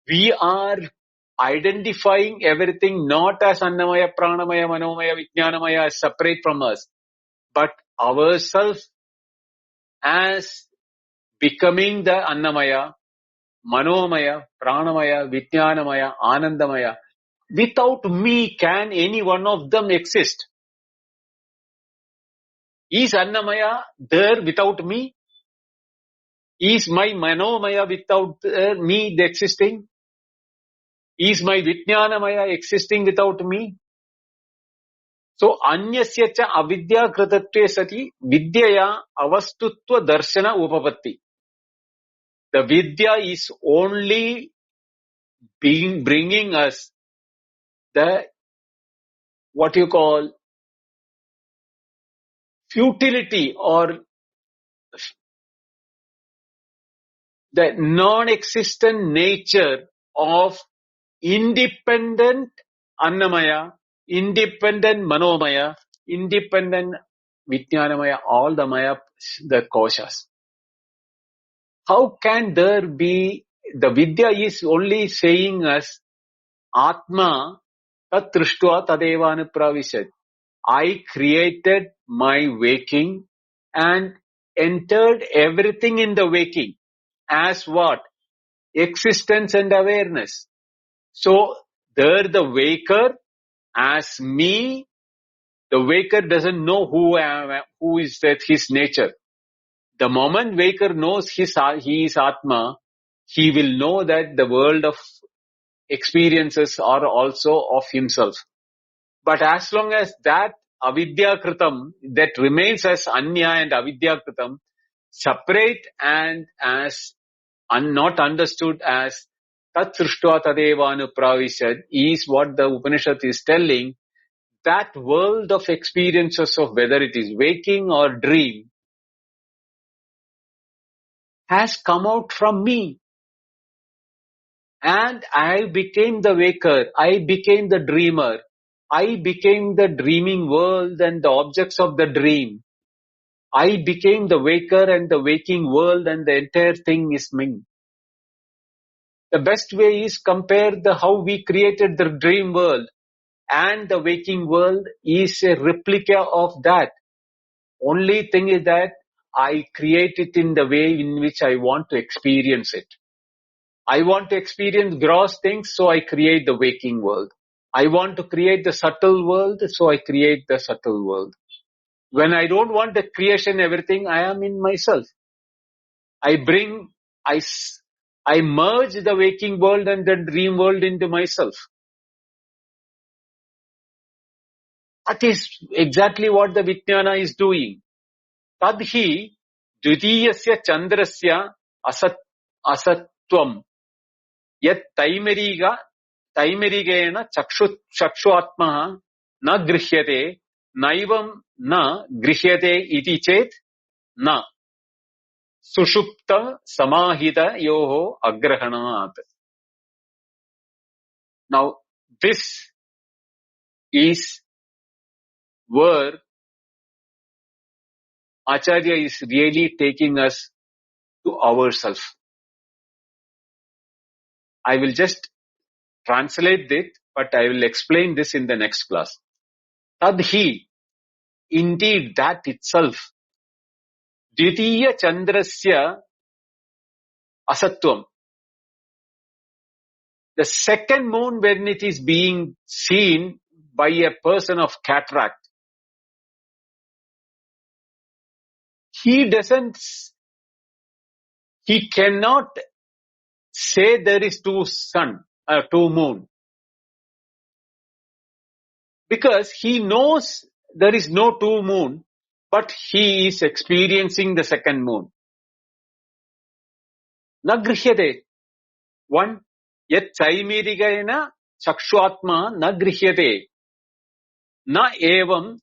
we are identifying everything not as Annamaya, Pranamaya, Manomaya, Vijnanamaya as separate from us, but ourselves as becoming the Annamaya, Manomaya, Pranamaya, Vijnanamaya, Anandamaya. Without me, can any one of them exist? Is Annamaya there without me? Is my Manomaya without me existing? Is my Vijnanamaya existing without me? So, anyasya cha avidya kritatve sati vidyaya avastutva darshana upapatti. The vidya is only bringing us the, what you call, futility or the non-existent nature of independent Annamaya, independent Manomaya, independent Vijnanamaya, all the Maya, the koshas. How can there be, the Vidya is only saying us, Atma tat trishtva tadeva anupravishat. I created my waking and entered everything in the waking as what? Existence and awareness. So, there the waker as me, the waker doesn't know who is that his nature. The moment waker knows he is Atma, he will know that the world of experiences are also of himself. But as long as that avidya kritam, that remains as anya and avidya kritam, separate and as not understood as tat srishtva tadeva anupravishad, is what the Upanishad is telling. That world of experiences of whether it is waking or dream has come out from me. And I became the waker, I became the dreamer, I became the dreaming world and the objects of the dream. I became the waker and the waking world, and the entire thing is me. The best way is compare how we created the dream world, and the waking world is a replica of that. Only thing is that I create it in the way in which I want to experience it. I want to experience gross things, so I create the waking world. I want to create the subtle world, so I create the subtle world. When I don't want the creation, everything, I am in myself. I merge the waking world and the dream world into myself. That is exactly what the Vijnana is doing. Tadhi dvitiyasya chandrasya asatvam yat taimerigena chakshuatmaha na grihyate naivam na grihyate iti chet na sushupta samahita yoho agrahanat. Now, this is where Acharya is really taking us to ourselves. I will just translate it, but I will explain this in the next class. Tadhi, indeed that itself, dvitiya chandrasya asatvam. The second moon, when it is being seen by a person of cataract, he cannot say there is two moon. Because he knows there is no two moon, but he is experiencing the second moon. Na grihyate. One, yat chaimirigayana chakshuatma na grihyate. Na evam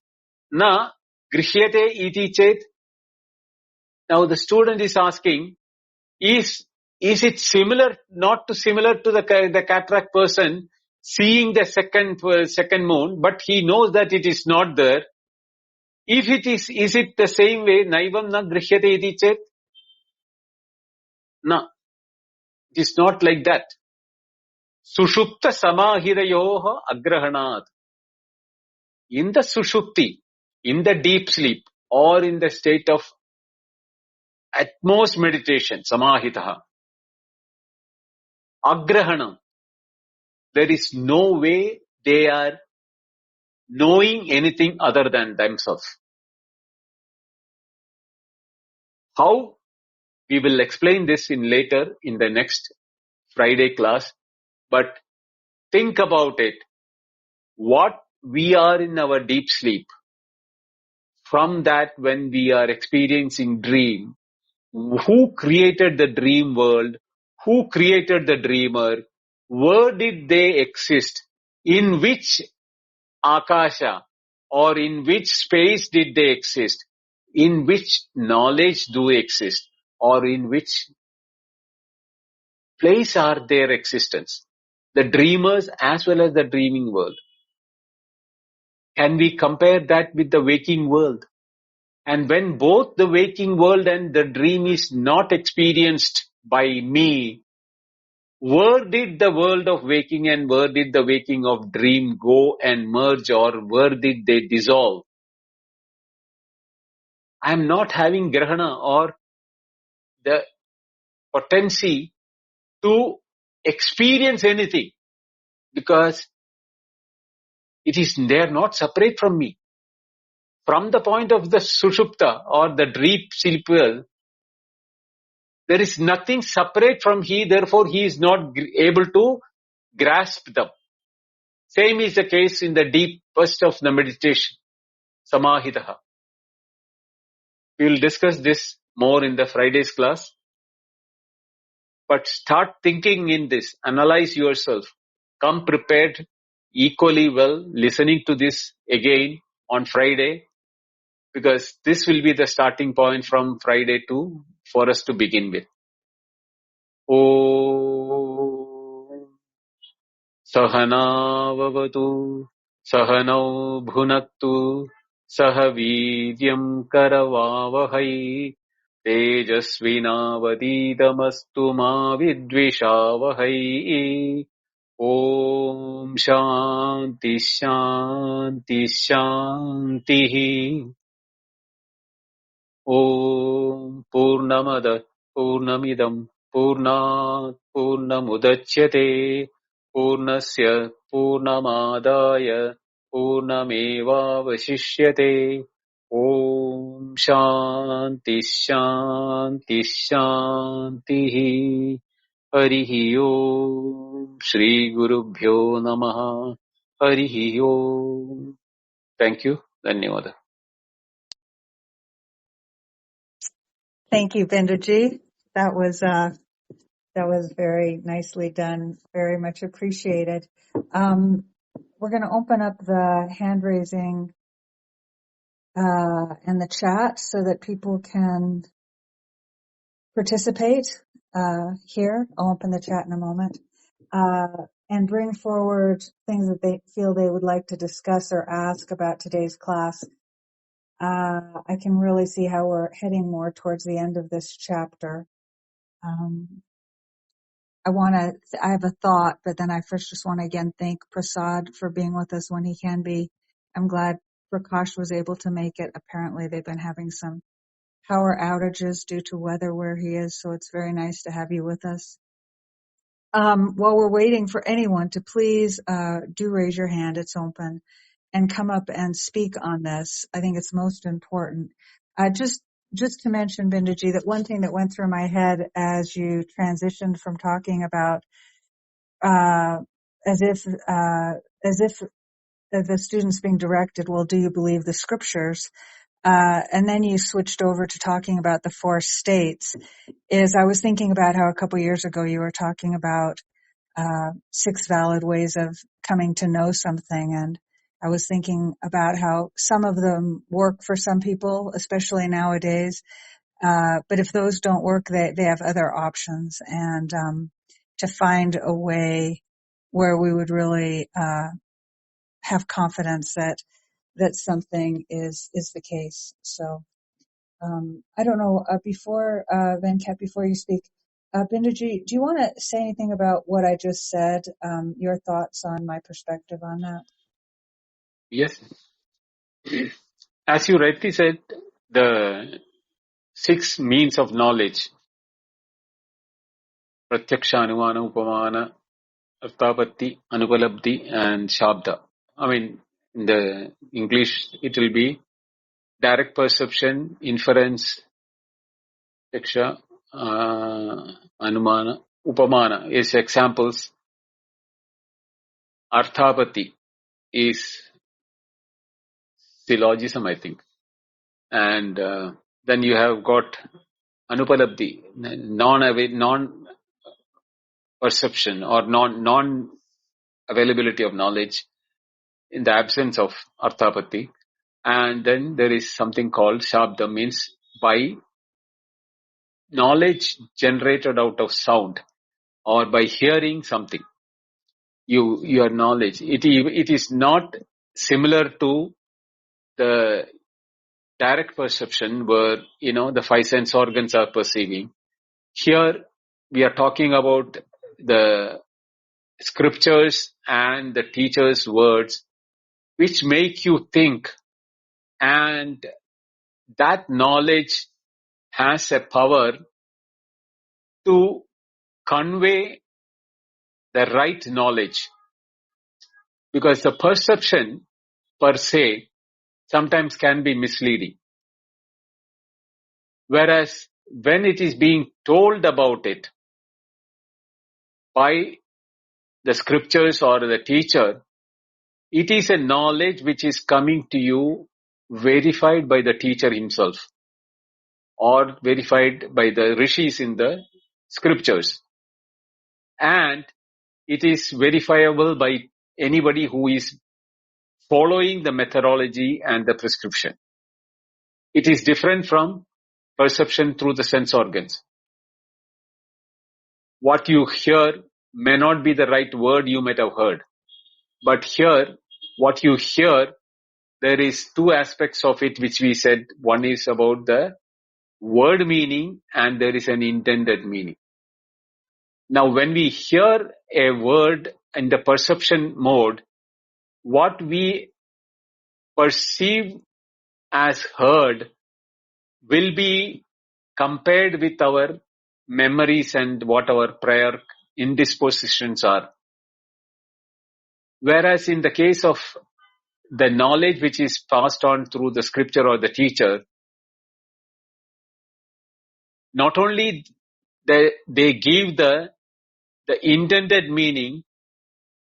na grihyate iti chet. Now the student is asking, is it similar, not similar to the cataract person seeing the second moon, but he knows that it is not there? If it is it the same way? Naivam na grihyate iti chet? No, it is not like that. Sushupta samahirayoha agrahanat. In the sushupti, in the deep sleep, or in the state of utmost meditation, samahitaha, agrahanam, there is no way they are knowing anything other than themselves. How? We will explain this later in the next Friday class. But think about it. What we are in our deep sleep, from that when we are experiencing dream, who created the dream world? Who created the dreamer? Where did they exist? In which akasha or in which space did they exist? In which knowledge do they exist? Or in which place are their existence? The dreamers as well as the dreaming world. Can we compare that with the waking world? And when both the waking world and the dream is not experienced by me, where did the world of waking and where did the waking of dream go and merge, or where did they dissolve? I am not having grahana or the potency to experience anything because they are not separate from me. From the point of the sushupta or the deep sleep world, there is nothing separate from he, therefore he is not able to grasp them. Same is the case in the deepest of the meditation, samahitaha. We will discuss this more in the Friday's class. But start thinking in this. Analyze yourself. Come prepared, equally well, listening to this again on Friday, because this will be the starting point from Friday for us to begin with. Om Sahanavavatu Sahanau Bhunaktu Sahavidyam Karavavahai Tejasvinavadidamastu ma vidvishavahai. Om Shanti Shanti Shanti. Om Purnamada Purnamidam Purnat Purnamudachyate Purnasya Purnamadaya Purnamevavashishyate. Om Shanti Shanti Shanti. Harihi Om. Shri Gurubhyo Namaha. Harihi Om. Thank you. Dhanyawada. Thank you, Binduji. That was very nicely done. Very much appreciated. We're going to open up the hand raising and the chat so that people can participate here. I'll open the chat in a moment. And bring forward things that they feel they would like to discuss or ask about today's class. I can really see how we're heading more towards the end of this chapter. I have a thought, but then I first just want to again thank Prasad for being with us when he can be. I'm glad Prakash was able to make it. Apparently they've been having some power outages due to weather where he is, so it's very nice to have you with us. While we're waiting for anyone to please do raise your hand, it's open, and come up and speak on this. I think it's most important. Just to mention, Binduji, that one thing that went through my head as you transitioned from talking about as if the students being directed, well, do you believe the scriptures? And then you switched over to talking about the four states. I was thinking about how a couple years ago you were talking about 6 valid ways of coming to know something, and I was thinking about how some of them work for some people, especially nowadays. But if those don't work, they have other options, and to find a way where we would really have confidence that something is the case. So I don't know, before Venkat, before you speak, Binduji, do you want to say anything about what I just said, your thoughts on my perspective on that? Yes. As you rightly said, the 6 means of knowledge, Pratyaksha, Anumana, Upamana, Arthapatti, Anupalabdhi, and Shabda. I mean, in the English, it will be direct perception, inference, Pratyaksha, Anumana, Upamana is examples. Arthapatti is syllogism, I think. And then you have got Anupalabdhi, non-perception or non-availability of knowledge in the absence of Arthapatti. And then there is something called Shabda, means by knowledge generated out of sound or by hearing something. Your knowledge, it is not similar to the direct perception where, the 5 sense organs are perceiving. Here we are talking about the scriptures and the teacher's words which make you think, and that knowledge has a power to convey the right knowledge, because the perception per se sometimes can be misleading. Whereas when it is being told about it by the scriptures or the teacher, it is a knowledge which is coming to you verified by the teacher himself or verified by the rishis in the scriptures. And it is verifiable by anybody who is following the methodology and the prescription. It is different from perception through the sense organs. What you hear may not be the right word you might have heard. But here, what you hear, there is two aspects of it which we said. One is about the word meaning and there is an intended meaning. Now, when we hear a word in the perception mode, what we perceive as heard will be compared with our memories and what our prior indispositions are. Whereas in the case of the knowledge which is passed on through the scripture or the teacher, not only they give the intended meaning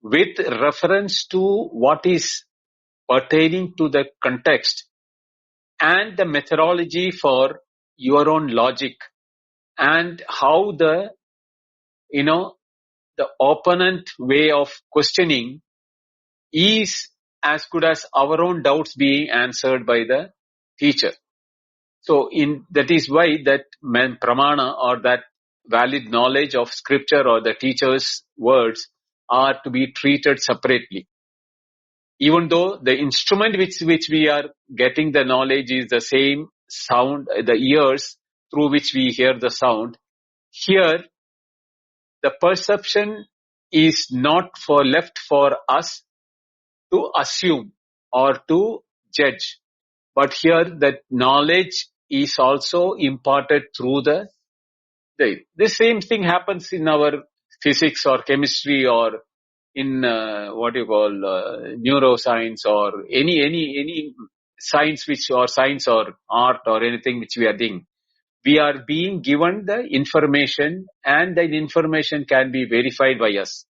with reference to what is pertaining to the context and the methodology for your own logic and how the opponent way of questioning is as good as our own doubts being answered by the teacher. So that is why that pramana or that valid knowledge of scripture or the teacher's words are to be treated separately. Even though the instrument which we are getting the knowledge is the same sound, the ears through which we hear the sound, here the perception is not left for us to assume or to judge. But here that knowledge is also imparted through the same thing happens in our physics or chemistry or in neuroscience or any science science or art or anything which we are doing. We are being given the information and that information can be verified by us,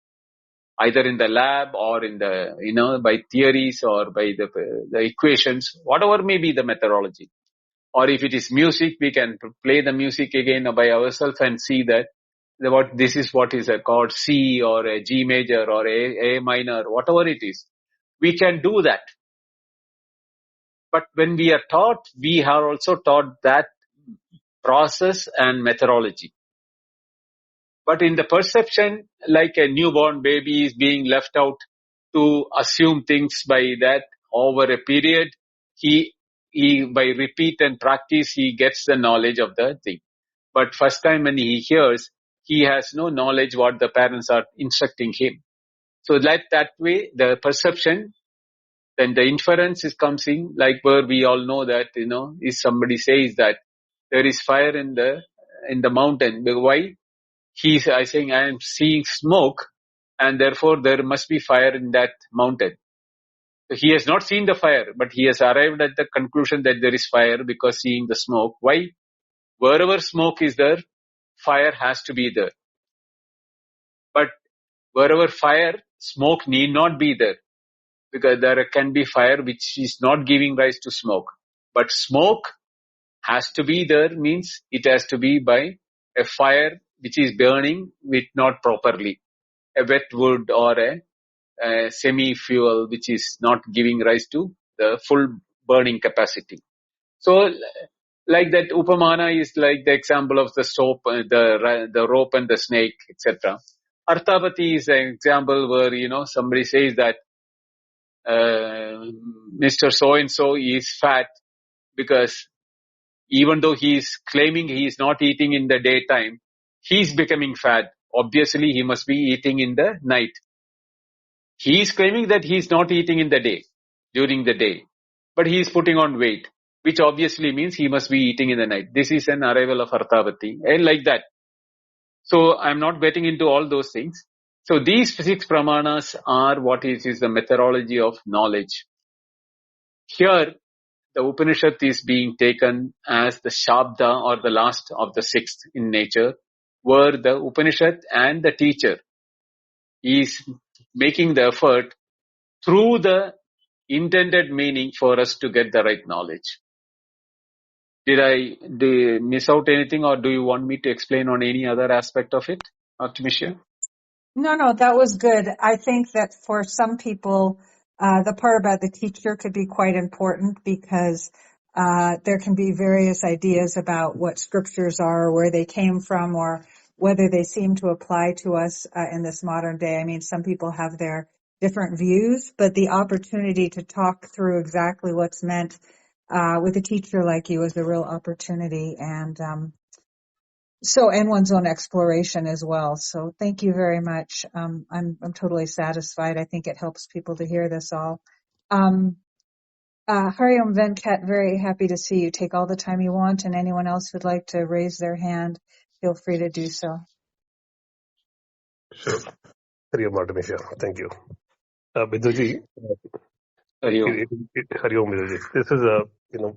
either in the lab or in the, by theories or by the equations, whatever may be the methodology. Or if it is music, we can play the music again by ourselves and see that this is what is a chord C or a G major or A minor, whatever it is. We can do that. But when we are taught, we are also taught that process and methodology. But in the perception, like a newborn baby is being left out to assume things by that over a period, he by repeat and practice, he gets the knowledge of the thing. But first time when he hears, he has no knowledge what the parents are instructing him. So that way, the perception, then the inference comes in, like where we all know that, if somebody says that there is fire in the mountain, why? I saying I am seeing smoke and therefore there must be fire in that mountain. So he has not seen the fire, but he has arrived at the conclusion that there is fire because seeing the smoke. Why? Wherever smoke is there, fire has to be there. But wherever fire, smoke need not be there because there can be fire which is not giving rise to smoke. But smoke has to be there means it has to be by a fire which is burning with not properly, a wet wood or a semi-fuel which is not giving rise to the full burning capacity. So like that upamana is like the example of the soap, the rope and the snake, etc. Arthavati is an example where, somebody says that Mr. So-and-so is fat because even though he is claiming he is not eating in the daytime, he is becoming fat. Obviously, he must be eating in the night. He is claiming that he is not eating in the day, during the day, but he is putting on weight, which obviously means he must be eating in the night. This is an arrival of Arthavati, and like that. So I'm not getting into all those things. So these 6 pramanas are what is the methodology of knowledge. Here, the Upanishad is being taken as the Shabda or the last of the 6th in nature, where the Upanishad and the teacher He is making the effort through the intended meaning for us to get the right knowledge. Did I miss out anything, or do you want me to explain on any other aspect of it, Artemisia? No, that was good. I think that for some people, the part about the teacher could be quite important because there can be various ideas about what scriptures are, where they came from, or whether they seem to apply to us in this modern day. I mean, some people have their different views, but the opportunity to talk through exactly what's meant with a teacher like you is a real opportunity. And one's own exploration as well. So thank you very much. I'm totally satisfied. I think it helps people to hear this all. Hariom Venkat, very happy to see you. Take all the time you want, and anyone else who'd like to raise their hand, feel free to do so. Sure. Hariom Artemisia. Thank you. Biduji, Hari Om. Hariom Biduji. This is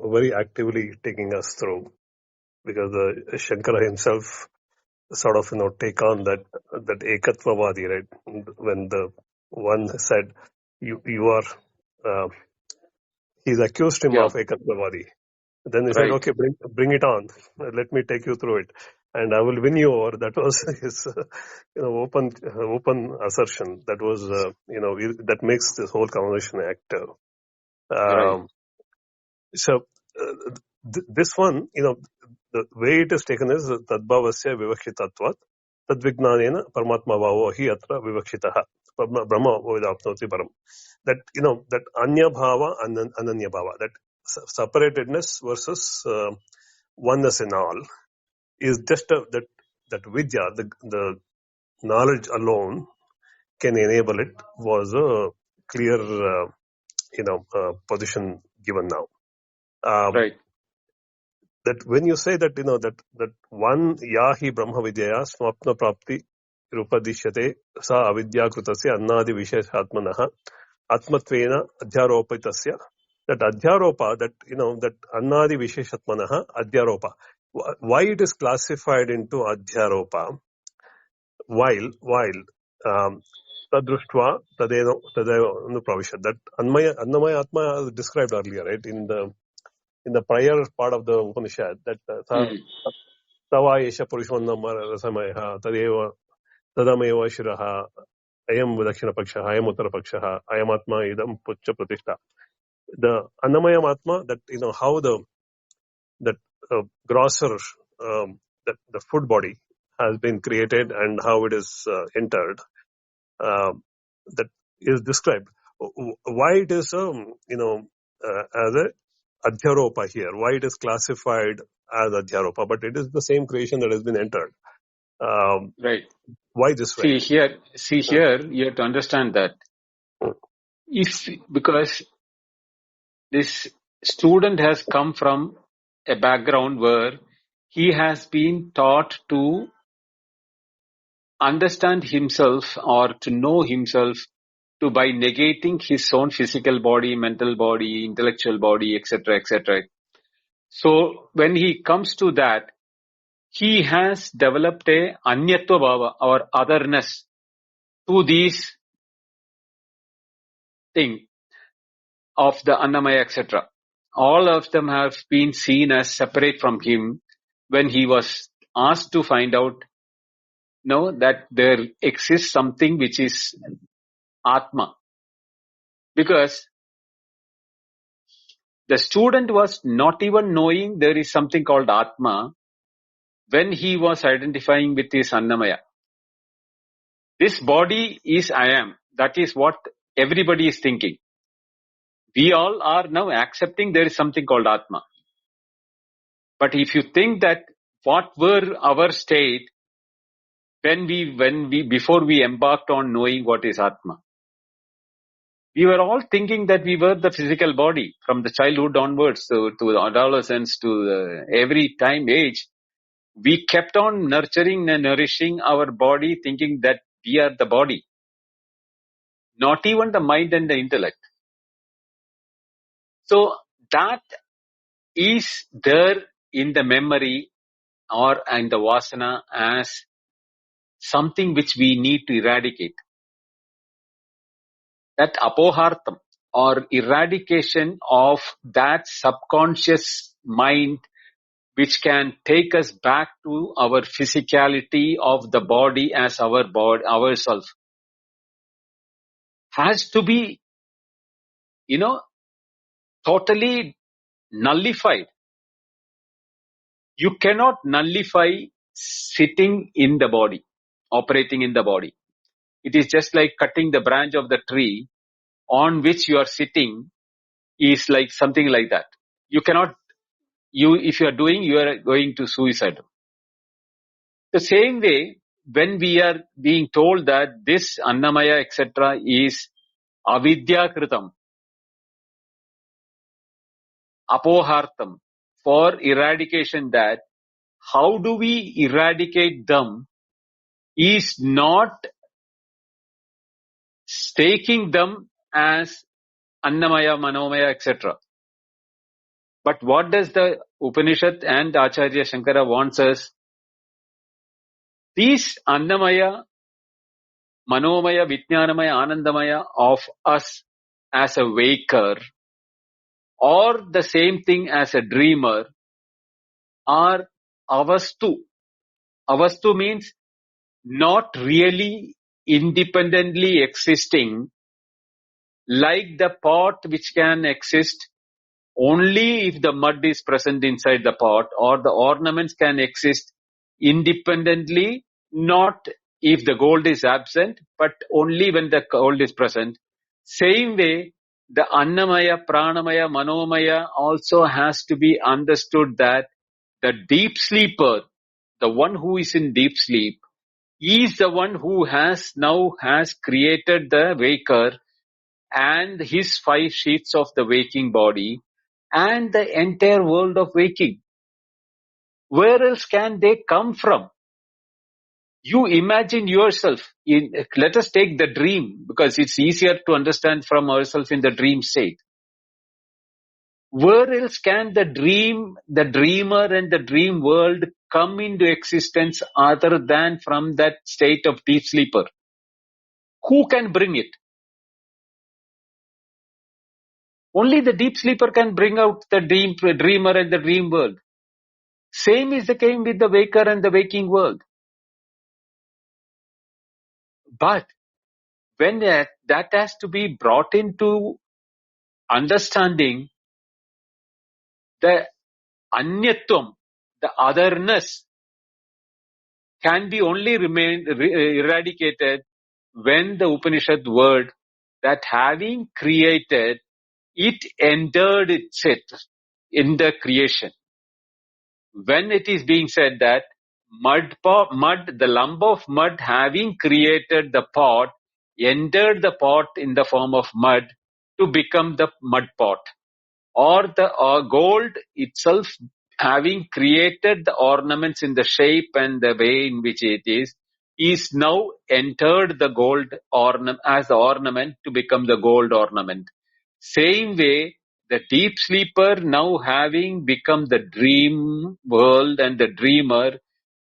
very actively taking us through, because Shankara himself sort of take on that Ekatvavadi, right? When the one said you are he's accused him Yeah, of Ekatvavadi. Then he said, right, okay, bring it on. Let me take you through it, and I will win you over. That was his open assertion. That was that makes this whole conversation active. right, So this one, the way it is taken is tadbhavasya vivakhitatvat tadvignanena paramatma bhavo hi atra vivakshitaha brahma vedapnoti param. That that anya bhava and ananya bhava, that separatedness versus oneness in all, is just that vidya, the knowledge alone can enable it, was a clear position given now. right, That when you say that that one yahi brahma vidyaya swapna prapti rupadishyate sa avidya krutasya annadi visheshatmanah atmatvena adhyaropitasya, that adhyaropa, that that annadi visheshatmanah adhyaropa, why it is classified into adhyaropa, while tadruštva tadeva pravishat, that annamaya atma is described earlier, right, in the prior part of the Upanishad, that tava yesha purushvannama rasamaya tadeva tadameva shiraha ayam dakshina paksha ayam uttara paksha ayam atma idam puccha pratishtha. The annamaya atma, that how that grosser that the food body has been created and how it is entered, that is described. Why it is as a adhyaropa here, why it is classified as adhyaropa, but it is the same creation that has been entered. right. Why this way? See here, you have to understand that because this student has come from a background where he has been taught to understand himself or to know himself by negating his own physical body, mental body, intellectual body, etc., etc. So when he comes to that, he has developed a anyatva bhava or otherness to these things of the Annamaya, etc. All of them have been seen as separate from him when he was asked to find out that there exists something which is Atma. Because the student was not even knowing there is something called Atma when he was identifying with his Annamaya. This body is I am. That is what everybody is thinking. We all are now accepting there is something called Atma. But if you think that what were our state when we before we embarked on knowing what is Atma, we were all thinking that we were the physical body from the childhood onwards to the adolescence to every time age. We kept on nurturing and nourishing our body, thinking that we are the body, not even the mind and the intellect. So that is there in the memory or in the vasana as something which we need to eradicate. that apohartam or eradication of that subconscious mind which can take us back to our physicality of the body as our body, ourselves, has to be, totally nullified. You cannot nullify sitting in the body, operating in the body. It is just like cutting the branch of the tree on which you are sitting is like something like that. You cannot, if you are doing, you are going to suicide. The same way, when we are being told that this Annamaya, etc. is avidya kritam, apohartam, for eradication, that how do we eradicate them is not taking them as Annamaya, Manomaya, etc. But what does the Upanishad and Acharya Shankara wants us? These Annamaya, Manomaya, Vijnanamaya, Anandamaya of us as a waker, or the same thing as a dreamer, are avastu. Avastu means not really independently existing, like the pot which can exist only if the mud is present inside the pot, or the ornaments can exist independently, not if the gold is absent, but only when the gold is present. Same way, the Annamaya, Pranamaya, Manomaya also has to be understood that the deep sleeper, the one who is in deep sleep, is the one who has created the waker and his 5 sheets of the waking body and the entire world of waking. Where else can they come from? You imagine yourself. Let us take the dream, because it's easier to understand from ourselves in the dream state. Where else can the dream, the dreamer and the dream world come into existence other than from that state of deep sleeper? Who can bring it? Only the deep sleeper can bring out the dreamer and the dream world. Same is the case with the waker and the waking world. But when that has to be brought into understanding, the anyatvam, the otherness, can be only eradicated when the Upanishad word that having created, it entered itself in the creation. When it is being said that mud, the lump of mud having created the pot, entered the pot in the form of mud to become the mud pot, or the gold itself having created the ornaments in the shape and the way in which it is now entered the gold ornament as the ornament to become the gold ornament. Same way, the deep sleeper now having become the dream world and the dreamer,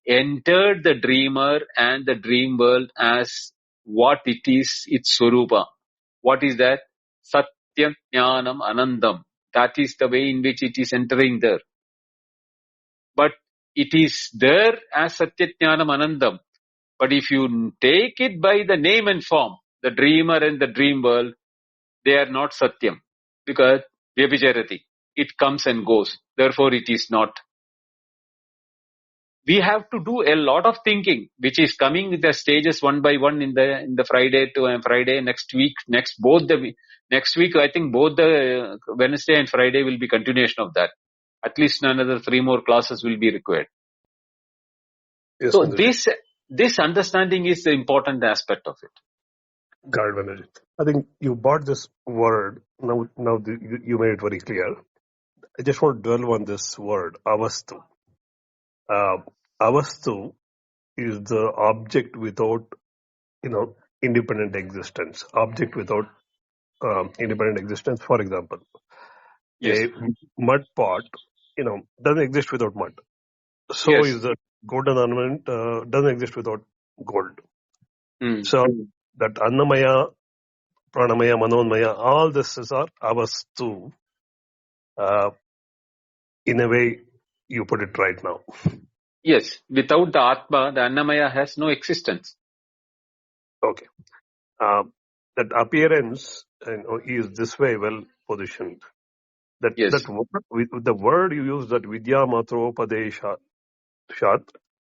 entered the dreamer and the dream world as what it is, its Swarupa. What is that? Satyam Jnanam Anandam. That is the way in which it is entering there. But it is there as Satyam Jnanam Anandam. But if you take it by the name and form, the dreamer and the dream world, they are not Satyam. Because Vyabhicharati, it comes and goes. Therefore it is not. We have to do a lot of thinking, which is coming with the stages one by one in the Friday to Friday next week. Next week, I think both the Wednesday and Friday will be continuation of that. At least another 3 more classes will be required. Yes, so this understanding is the important aspect of it. Got it, Banerjee. I think you brought this word. Now you made it very clear. I just want to dwell on this word, avastu. Avastu is the object without, independent existence. Object without independent existence. For example, yes. A mud pot, doesn't exist without mud. So yes. Is the golden ornament doesn't exist without gold. So that Annamaya pranamaya, manonmaya, all this is our avastu. In a way, you put it right now. Yes, without the Atma, the Annamaya has no existence. Okay. That appearance is this way well positioned. That Yes. the word you use, that vidya matropadeshat,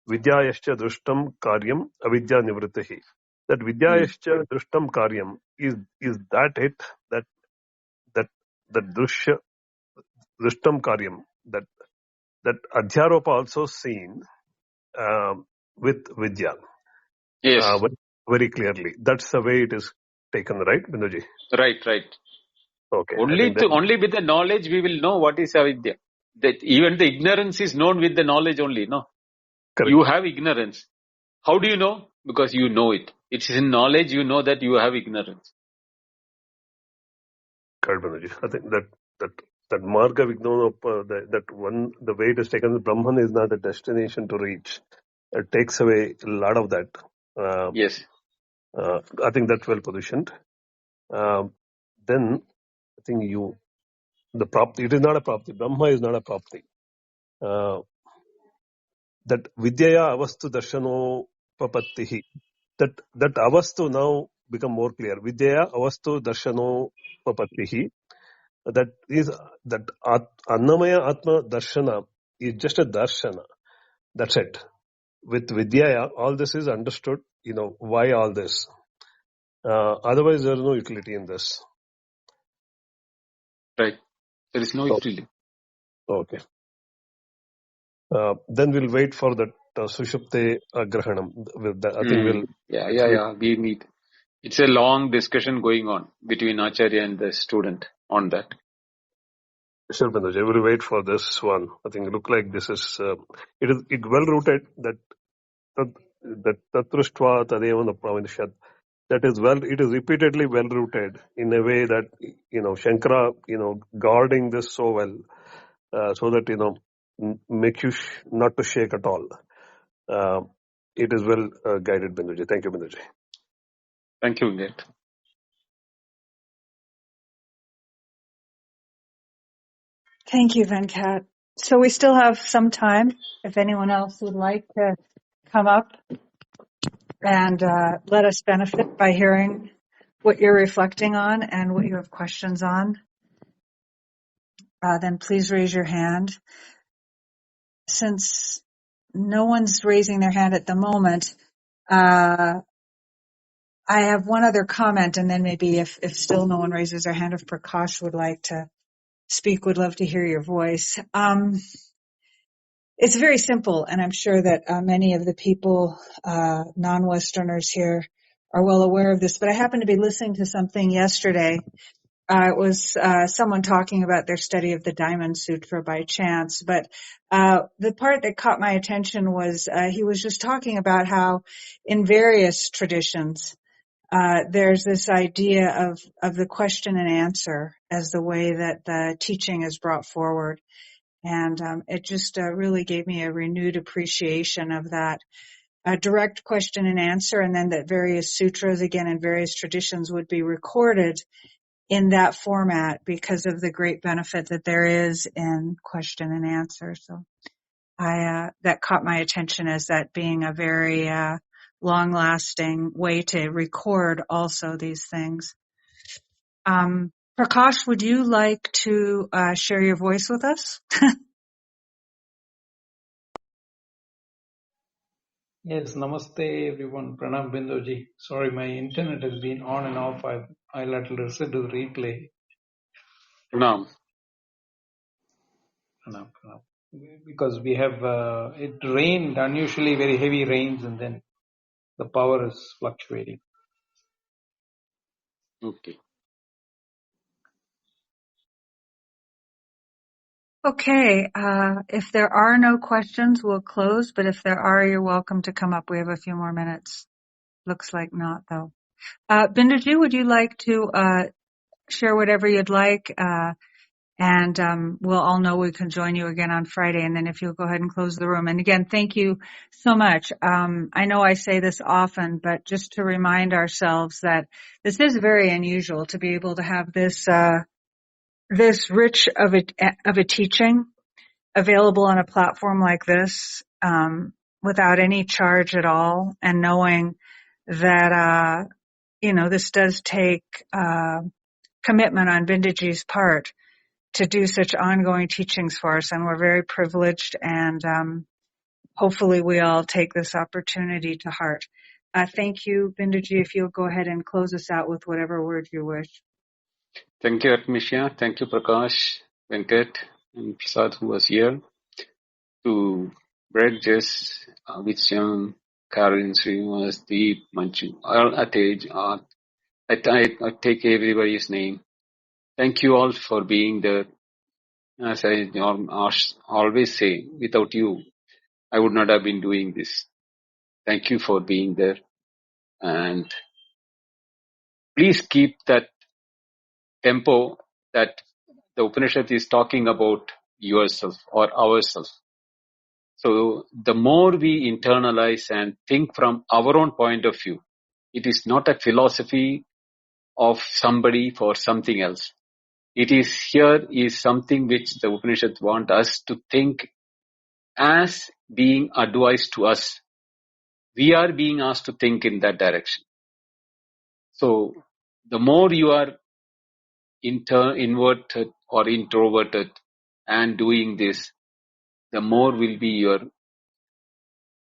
vidya yascha drushtam karyam avidya nivrittahi. That vidya yascha drushtam karyam is that it, that drushtam karyam, that adhyaropa also seen with vidya Yes. very clearly. That's the way it is taken, right, Binduji? Right. Okay, I Only think that with the knowledge we will know what is avidya. That even the ignorance is known with the knowledge only, no? correct. You have ignorance. How do you know? Because you know it. It's in knowledge you know that you have ignorance. Correct, Binduji. I think that marga vignanopa, that one, the way it is taken, Brahman is not a destination to reach. It takes away a lot of that. Yes. I think that's well positioned. Then I think the propti, it is not a propti. Brahma is not a propti. That vidyaya avastu darshano papattihi. That avastu now become more clear. Vidyaya avastu darshano papattihi. That Annamaya Atma Darshana is just a darshana. That's it. With Vidyaya, all this is understood. Why all this? Otherwise, there is no utility in this. Right. There is no utility. Okay. Then we'll wait for that Sushupte Agrahanam. I think we'll. Yeah. We meet. It's a long discussion going on between Acharya and the student on that. Sure, Manoj. I will wait for this one. I think it look like this is it well rooted that Tatruštva Tadeva Upanishad. That is it is repeatedly well rooted in a way that Shankara guarding this so well, so that make you not to shake at all. It is well guided, Binduji. Thank you, Binduji. Thank you, Vinay. Thank you, Venkat. So we still have some time if anyone else would like to come up and let us benefit by hearing what you're reflecting on and what you have questions on. Then please raise your hand. Since no one's raising their hand at the moment, I have one other comment, and then maybe if still no one raises their hand, if Prakash would like to speak, would love to hear your voice. It's very simple, and I'm sure that many of the people, non-Westerners here, are well aware of this, but I happened to be listening to something yesterday. It was someone talking about their study of the Diamond Sutra by chance, but the part that caught my attention was he was just talking about how in various traditions there's this idea of the question and answer as the way that the teaching is brought forward. And it just really gave me a renewed appreciation of that direct question and answer, and then that various sutras, again, in various traditions would be recorded in that format because of the great benefit that there is in question and answer. So that caught my attention as that being a very long-lasting way to record also these things. Prakash, would you like to share your voice with us? Yes, namaste everyone. Pranam Bindoji. Sorry, my internet has been on and off. I'll have to listen to the replay. Pranam. Pranam. Because we have, it rained, unusually very heavy rains, and then the power is fluctuating. Okay. Okay, if there are no questions, we'll close, but if there are, you're welcome to come up. We have a few more minutes. Looks like not, though. Binduji, would you like to share whatever you'd like, And we'll all know we can join you again on Friday. And then if you'll go ahead and close the room. And again, thank you so much. I know I say this often, but just to remind ourselves that this is very unusual to be able to have this rich of a teaching available on a platform like this, without any charge at all, and knowing that, this does take, commitment on Bindaji's part to do such ongoing teachings for us, and we're very privileged, and hopefully we all take this opportunity to heart. Thank you, Bindaji, if you'll go ahead and close us out with whatever word you wish. Thank you, Artemisia. Thank you, Prakash, Venkat, and Prasad, who was here to break this with Syam, Karen, Srinivas, Deep, Manchu, Atej. I take everybody's name. Thank you all for being there. As I always say, without you, I would not have been doing this. Thank you for being there. And please keep that tempo that the Upanishad is talking about yourself or ourselves. So the more we internalize and think from our own point of view, it is not a philosophy of somebody for something else. It is something which the Upanishad want us to think as being advised to us. We are being asked to think in that direction. So the more you are inverted or introverted and doing this, the more will be your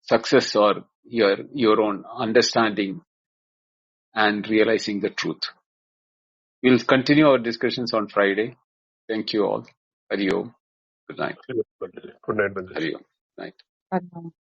success or your own understanding and realizing the truth. We'll continue our discussions on Friday. Thank you all. Hari Om. Good night. Good night, Benji. Hari Om. Night. Bye-bye.